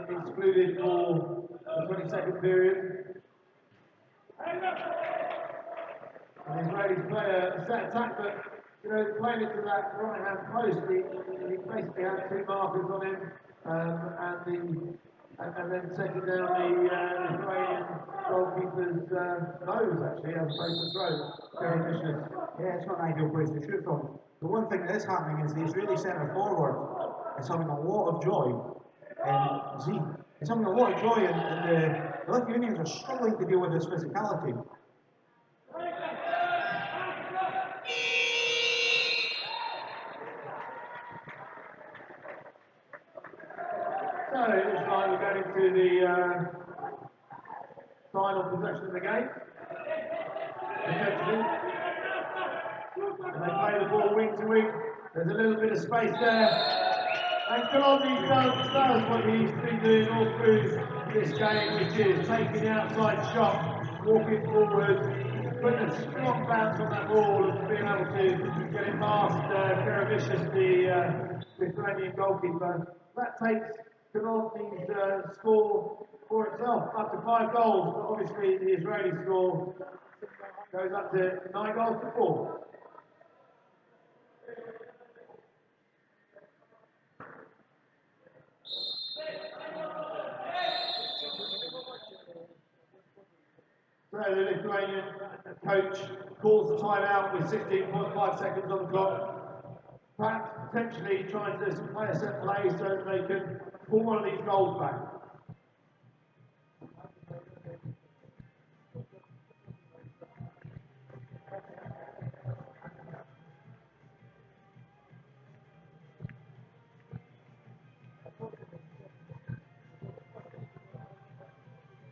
excluded for the 22nd period. And the Israelis play a set attack, but playing into that right-hand post, he basically had 2 markers on him, and the and then setting down the Lithuanian goalkeeper's nose, actually, as opposed to throw. Very vicious. Yeah, it's not an ideal place to shoot from. The one thing that is happening is the Israeli centre forward is having a lot of joy in Z. He's having a lot of joy and the Lithuanians are struggling to deal with his physicality. So it looks like we're going into the final possession of the game. Potentially. And they play the ball wing to wing. There's a little bit of space there. And Colombi does what he's been doing all through this game, which is taking the outside shot, walking forward, putting a strong bounce on that ball and being able to get it past Karavicius, the Lithuanian goalkeeper. That takes Colombi's score for itself, up to 5 goals, but obviously the Israeli score goes up to 9 goals to 4. So the Lithuanian coach calls the timeout with 16.5 seconds on the clock. Perhaps potentially trying to play a set play so that they can pull one of these goals back.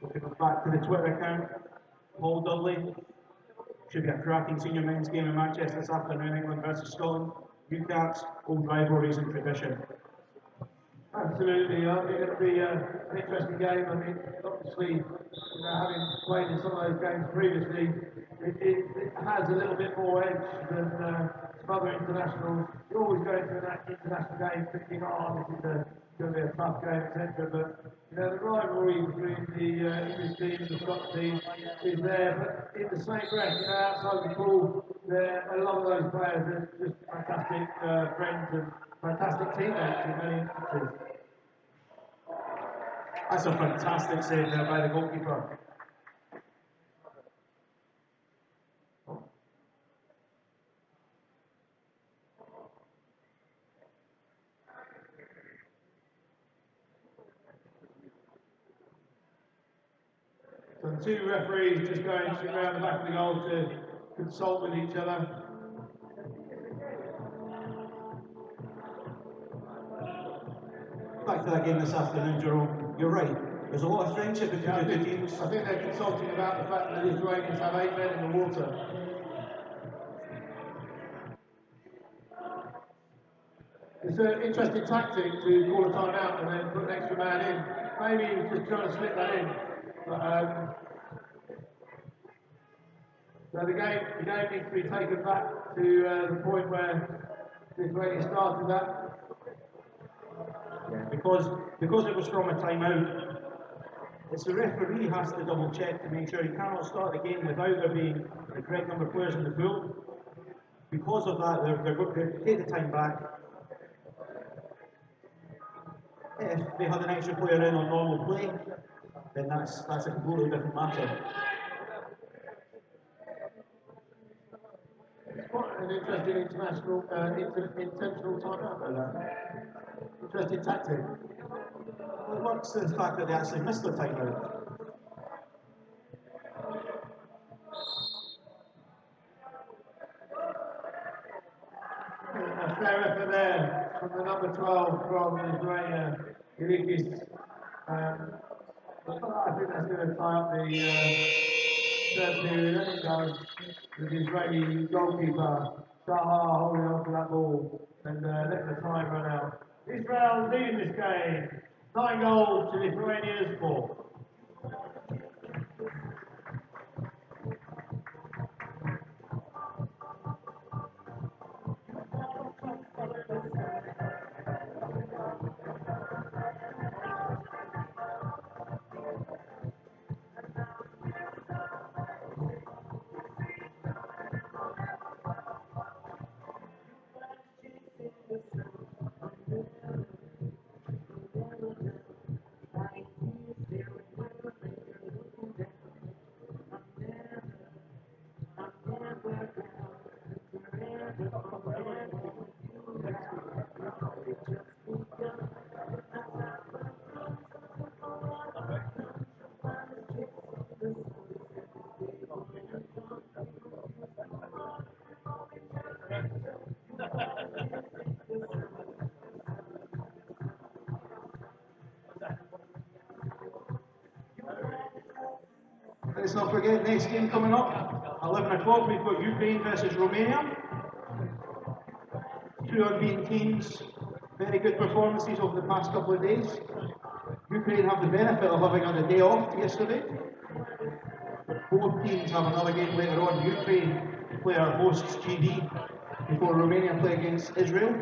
Looking back to the Twitter account, Paul Dudley. Should be a cracking senior men's game in Manchester this afternoon, England versus Scotland. UCAT's old rivalries and tradition. Absolutely, I think it'll be an interesting game. I mean, obviously, having played in some of those games previously, it has a little bit more edge than some other internationals. You always go into an international game thinking, oh, this is going to be a tough game, etc. But the rivalry between the English team and the Scottish team is there. But in the same breath, outside the pool, a lot of those players are just fantastic friends and fantastic teammates in many instances. That's a fantastic save there by the goalkeeper. So the two referees just going around the back of the goal to consult with each other. Back to that game this afternoon, Jerome. You're right. There's a lot of friendship between the two teams. I think they're consulting about the fact that the Lithuanians have 8 men in the water. It's an interesting tactic to call a timeout and then put an extra man in. Maybe he was just trying to slip that in. But, so the game needs to be taken back to the point where Lithuania started that. Yeah, because it was from a timeout, it's the referee has to double check to make sure he cannot start the game without there being the correct number of players in the pool. Because of that, they're going to take the time back. If they had an extra player in on normal play, then that's a completely different matter. It's quite an interesting international, intentional timeout though, that. Interesting tactic. Well, it works the fact that they actually missed their timeout. A fair effort there from the number 12 from Lithuania, Ilikis. I think that's going to tie up the third period, and it does, with the Israeli goalkeeper, Shahar, holding on to that ball and letting the time run out. Israel leading this game, 9 goals to Lithuania's 4. not forget, next game coming up, 11 o'clock, we've got Ukraine versus Romania. Two unbeaten teams, very good performances over the past couple of days. Ukraine have the benefit of having had a day off yesterday. Both teams have another game later on. Ukraine play our hosts GB before Romania play against Israel.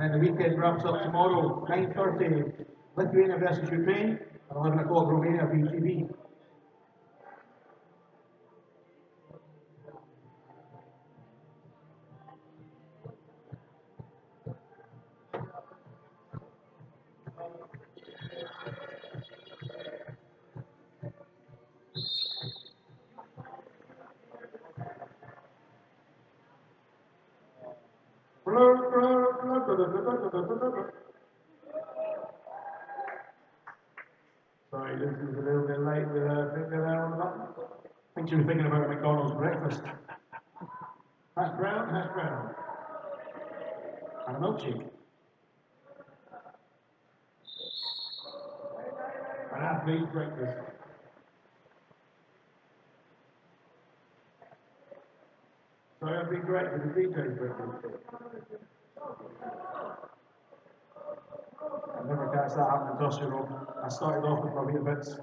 And the weekend wraps up tomorrow, 9:30, Lithuania versus Ukraine, and 11 o'clock Romania v GB. Sorry, this is a little bit late with a finger there on the button. I think she was thinking about McDonald's breakfast. Hash brown, and a milkshake. An athlete's breakfast. Sorry, I've been great with the DJ's breakfast. I never catch that happening to us, you know. I started off with my Weetabix,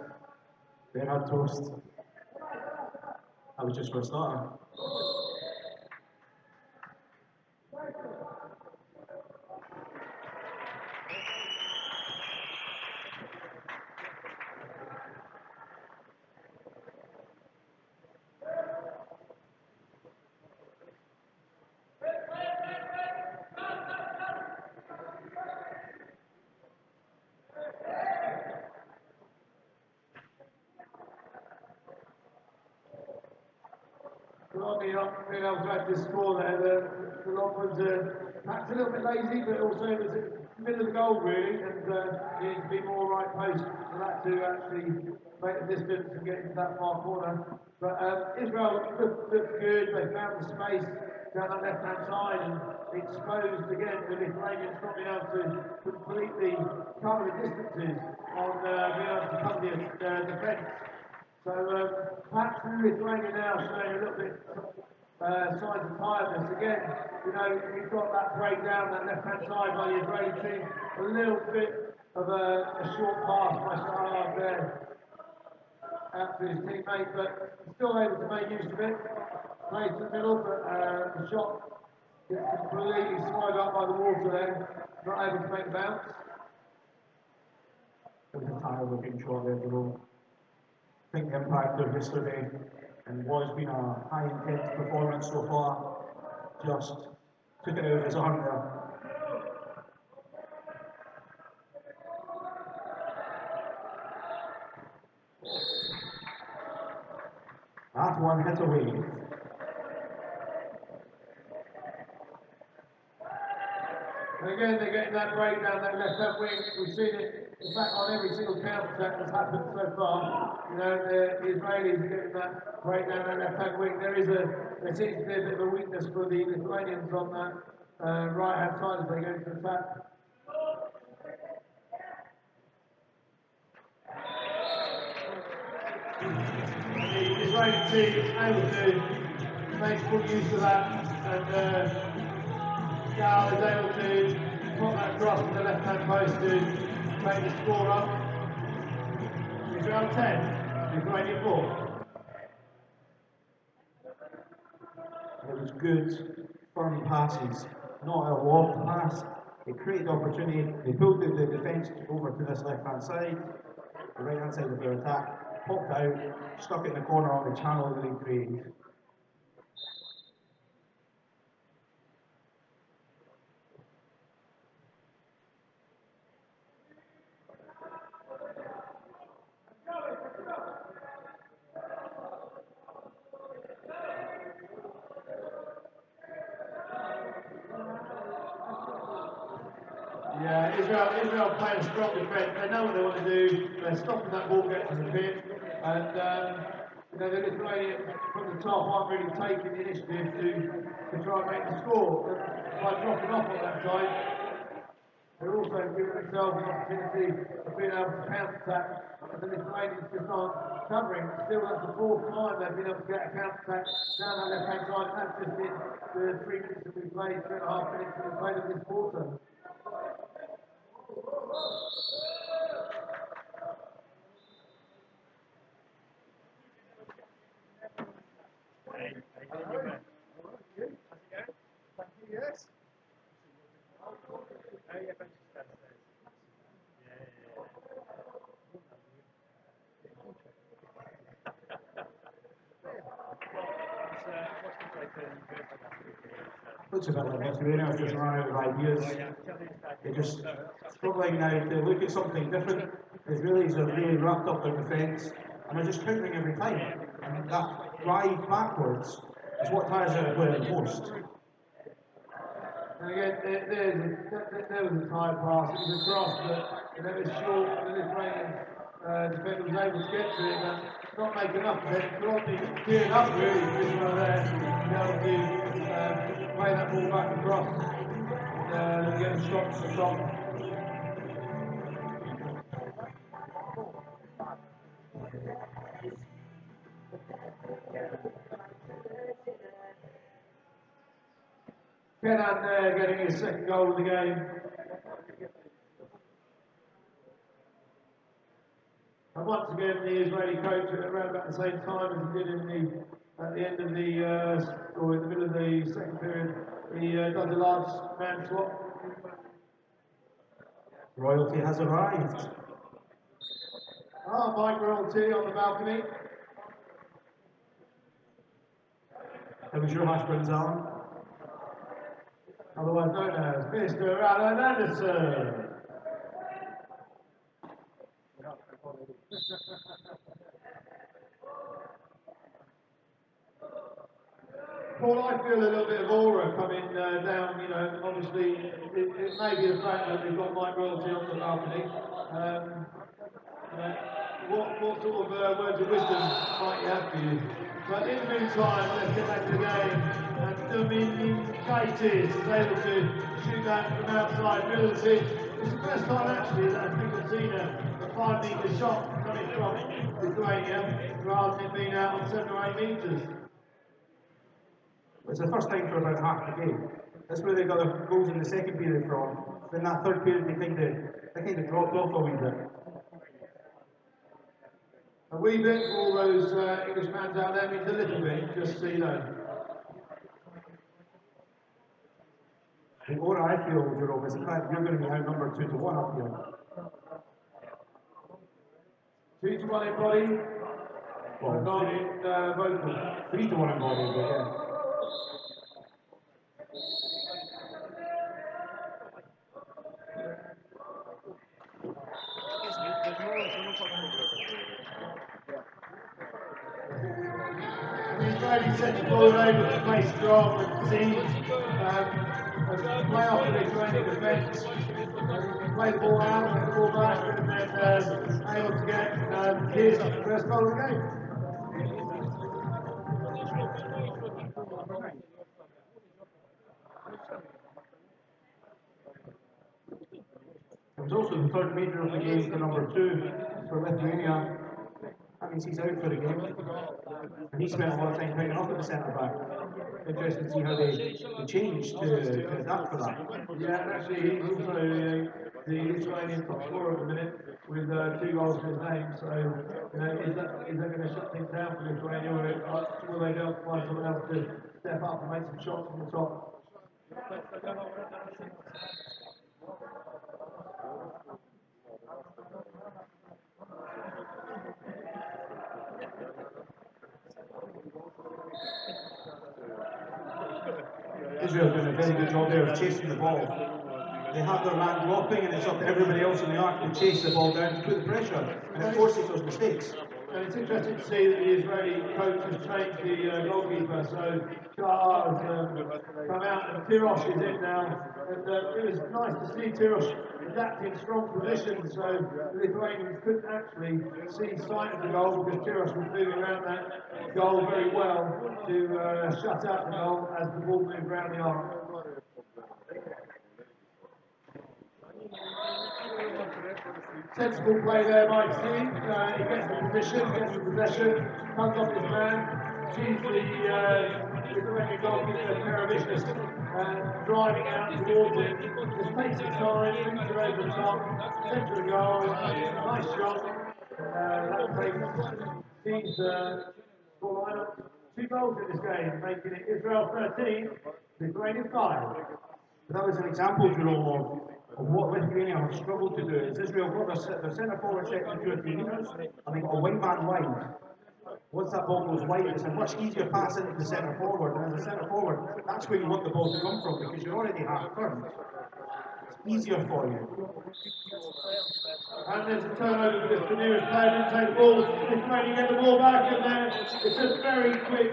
then had toast. I was just for a starter. Not being able to actually score there. The lot was perhaps a little bit lazy, but also it was in the middle of the goal really, and needed to be more right post for that to actually make the distance and get into that far corner. But Israel looked good. They found the space down that left-hand side and exposed again the Lithuanians not being able to completely cover the distances on being able to cover the defence. So perhaps Lithuania now showing a little bit signs of tiredness. Again, you know, we've got that breakdown, that left-hand side by the Israeli team. A little bit of a short pass by Shahar there out to his teammate, but still able to make use of it. Plays to the middle, but the shot gets completely swallowed up by the water there. Not able to make the bounce. It was a tired-looking shot there, Jerome. I think the impact of yesterday and what has been a high intense performance so far just took it out of his arm there. That one hit away. And again, they're getting that break down that left-hand wing. We've seen it, in fact, on every single counter-attack that's happened so far. You know, the Israelis are getting that break down that left-hand wing. There seems to be a bit of a weakness for the Lithuanians on that right-hand side as they go into attack. The Israeli team is able to make full use of that, and Gal is able to put that cross to the left-hand post to make the score up. Israel 10, Lithuania 4. It was good, firm passes, not a long pass. They created opportunity, they pulled the defence over to this left-hand side, the right-hand side of their attack, popped out, stuck it in the corner on the channel that they created. Yeah, Israel playing strong defence. They know what they want to do. They're stopping that ball getting to the pin, and you know the Lithuanians from the top aren't really taking the initiative to try and make the score. But by dropping off on that side, They're also giving themselves an opportunity of being able to counter-attack, and the Lithuanians just aren't covering. Still, that's the fourth time they've been able to get a counter-attack down that left-hand side. That's just in the 3 minutes that we played, 3.5 minutes that we played of this quarter. Yes. Looks a bit like Lithuania just run out of ideas. They're just struggling now to look at something different. Israelis are really wrapped up their defence and they're just countering every time. And that drive backwards is what tires out a player the most. And again, there was a tight pass. It was a cross, but it was short. And the Lithuanian defender was able to get to it, but not make enough of it. Probably cleared up really for this one there to be able to play that ball back across and get a shot to the top. Kenan there getting his second goal of the game. And once again, the Israeli coach at around about the same time as he did at the end of or in the middle of the second period, he does a large man swap. Royalty has arrived. Mike Royalty on the balcony. How was your hash browns, Alan? Otherwise known as Mr. Alan Anderson. Paul, I feel a little bit of aura coming down, you know, obviously it may be the fact that we've got Mike Royalty on the balcony. What sort of words of wisdom might you have for you? But in the meantime, let's get back to the game. And Dominic Kaitis is able to shoot that from outside middle of the pitch. It's the first time actually that I think we've seen a 5-metre shot coming from Lithuania rather than being out on 7 or 8 metres. It's the first time for about half the game. That's where they got their goals in the second period from. Then that third period they kind of dropped off a wee bit. A wee bit for all those English fans out there means a little bit, just so you know. The aura I feel, Jerome, is the fact you're going to be outnumbered 2-1 up here. 2-1 in body, Well, not in vocal. 3-1 in body, but yeah. The Israeli centre forward able to play strong and siege, play off the Lithuanian defence, play the ball out, get the ball back, and then able to get his first goal of the game. It was also the third major of the game for number 2 for Lithuania. That means he's out for the game. And he spent a lot of time picking up at the centre back. Interesting to see how they changed to adapt for that. Yeah, and actually he's also the Lithuanian top scorer at the minute with 2 goals to his name. So, you know, is that going to shut things down for Lithuania, or will they be able to find someone else to step up and make some shots from the top? Israel doing a very good job there of chasing the ball. They have their man dropping and it's up to everybody else in the arc to chase the ball down to put the pressure, and it forces those mistakes. And it's interesting to see that the Israeli coach has changed the goalkeeper. So Shah has come out and Tirosh is in now. And it was nice to see Tirosh adapting strong positions. So the Lithuanians couldn't actually see sight of the goal because Tirosh was moving around that goal very well to shut out the goal as the ball moved around the arc. Sensible play there by Steve. He gets the position, gets the possession, comes off his man, sees the Lithuanian goalkeeper Karavishnis driving out towards him, just takes his time, shoots it over the top, centre of the goal, nice shot. That takes Steve's score lineup. 2 goals in this game, making it Israel 13, Lithuania 5. That was an example, Jerome, of what Lithuania have struggled to do. Is Israel got their centre forward set to 2 or 3 metres, and they got a wingman wide. Once that ball goes wide, it's a much easier pass into the centre forward. And as a centre forward, that's where you want the ball to come from because you're already half turned. It's easier for you. And there's a turnover because the nearest player didn't take the ball. Lithuania get the ball back, and then it's a very quick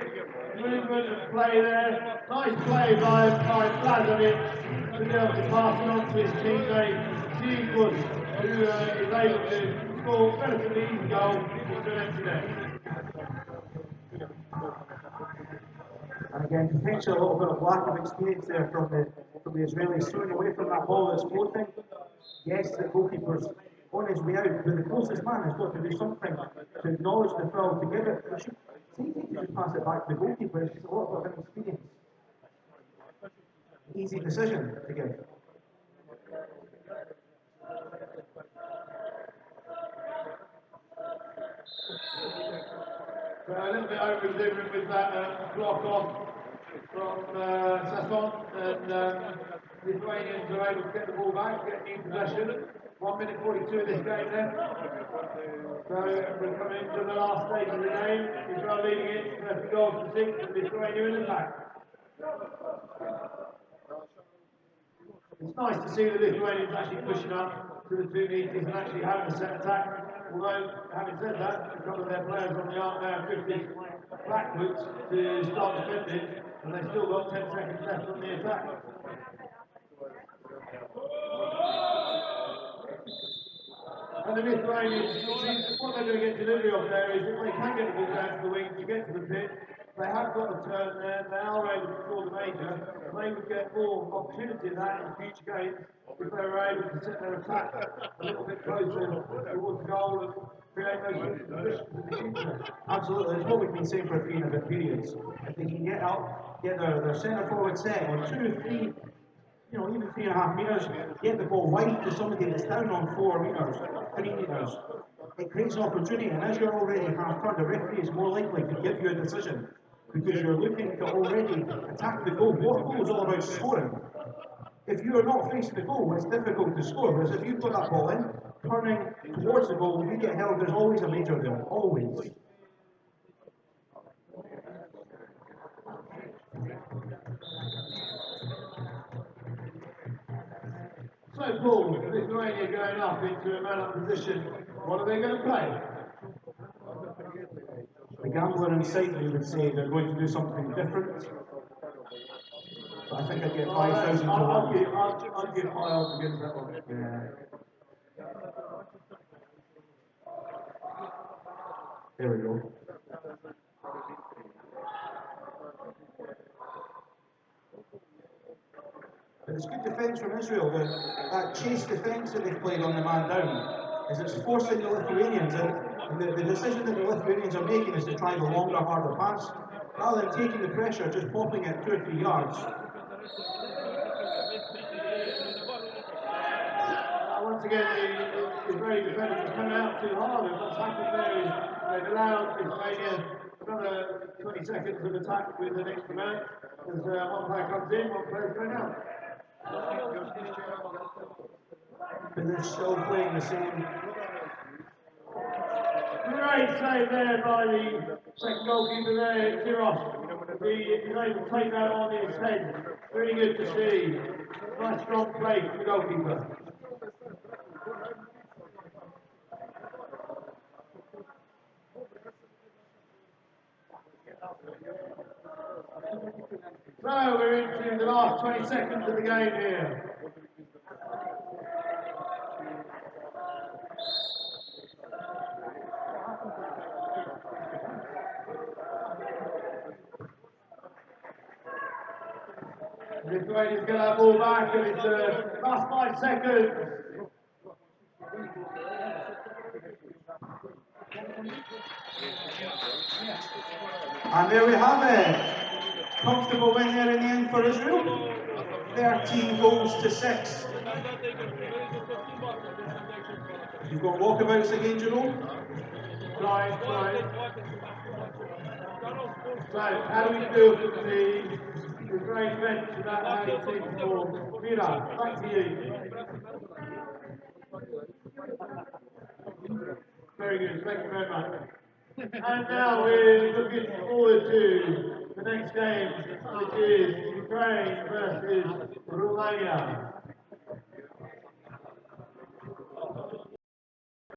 movement and play there. Nice play by Blazovic to be able to pass it on to his teammate, Seagood, who is able to score a relatively easy goal into an empty net. And again, potentially a little bit of lack of experience there from the Israelis, throwing away from that ball that's floating. Yes, the goalkeeper's on his way out, but the closest man has got to do something to acknowledge the foul, to give it. It's easy to just pass it back to the goalkeeper, it's just a lot of inexperience. Easy decision to give. A little bit over-exuberant with that block off from Sasson, and Lithuanians are able to get the ball back, get in possession. 1 minute 42 of this game left. So we're coming into the last stage of the game. Israel leading it 30 goals to 6, and Lithuania in attack. It's nice to see the Lithuanians actually pushing up to the 2 metres and actually having a set attack. Although, having said that, a couple of their players on the arc now drifting backwards to start defending, and they've still got 10 seconds left on the attack. And the Lithuanians, what they're going to get delivery of there is if they can get the ball down to the wing to get to the pit, they have got a turn there, they are able to score the major, they would get more opportunity of that in future games if they were able to set their attack a little bit closer towards the goal and create those sorts of positions in the future. Absolutely, it's what we've been saying for 3 and a bit periods. If they can get up, get their centre forward set on 2, 3, even 3.5 metres, get the ball wide to somebody that's down on 4 metres, 3 metres. It creates an opportunity, and as you're already half turned, the referee is more likely to give you a decision because you're looking to already attack the goal. What goal is all about scoring? If you are not facing the goal, it's difficult to score. Whereas if you've got that ball in, turning towards the goal, you get held, there's always a major there, always. So Paul, Lithuania going up into a man-up position. What are they going to play? The gambler inside me would say they're going to do something different. But I think I'd get 5,000 to 1. I'll give high odds against that one. Yeah. There we go. But it's good defence from Israel. That chase defence that they've played on the man down is it's forcing the Lithuanians in. And the decision that the Lithuanians are making is to try the longer, harder pass. Rather than taking the pressure, just popping it 2 or 3 yards. Once again, the Israeli defenders have come out too hard, and what's happened there is they've allowed Lithuania another 20 seconds of attack with an extra man. As one player comes in, one player's going out. But they're still playing the same. Great save there by the second goalkeeper there, Kiros. He's able to take that on his head. Really good to see. Nice strong play from the goalkeeper. So we're into the last 20 seconds of the game here. Lithuania's get that ball back, and it's last 5 seconds. And there we have it. Comfortable win there in the end for Israel. 13 goals to 6. You've got walkabouts again, Jerome? Right. So, how do we feel from the great bench about how you think for Mira? Back to you. Very good, thank you very much. And now we're looking forward to the next game, which is Ukraine versus Romania.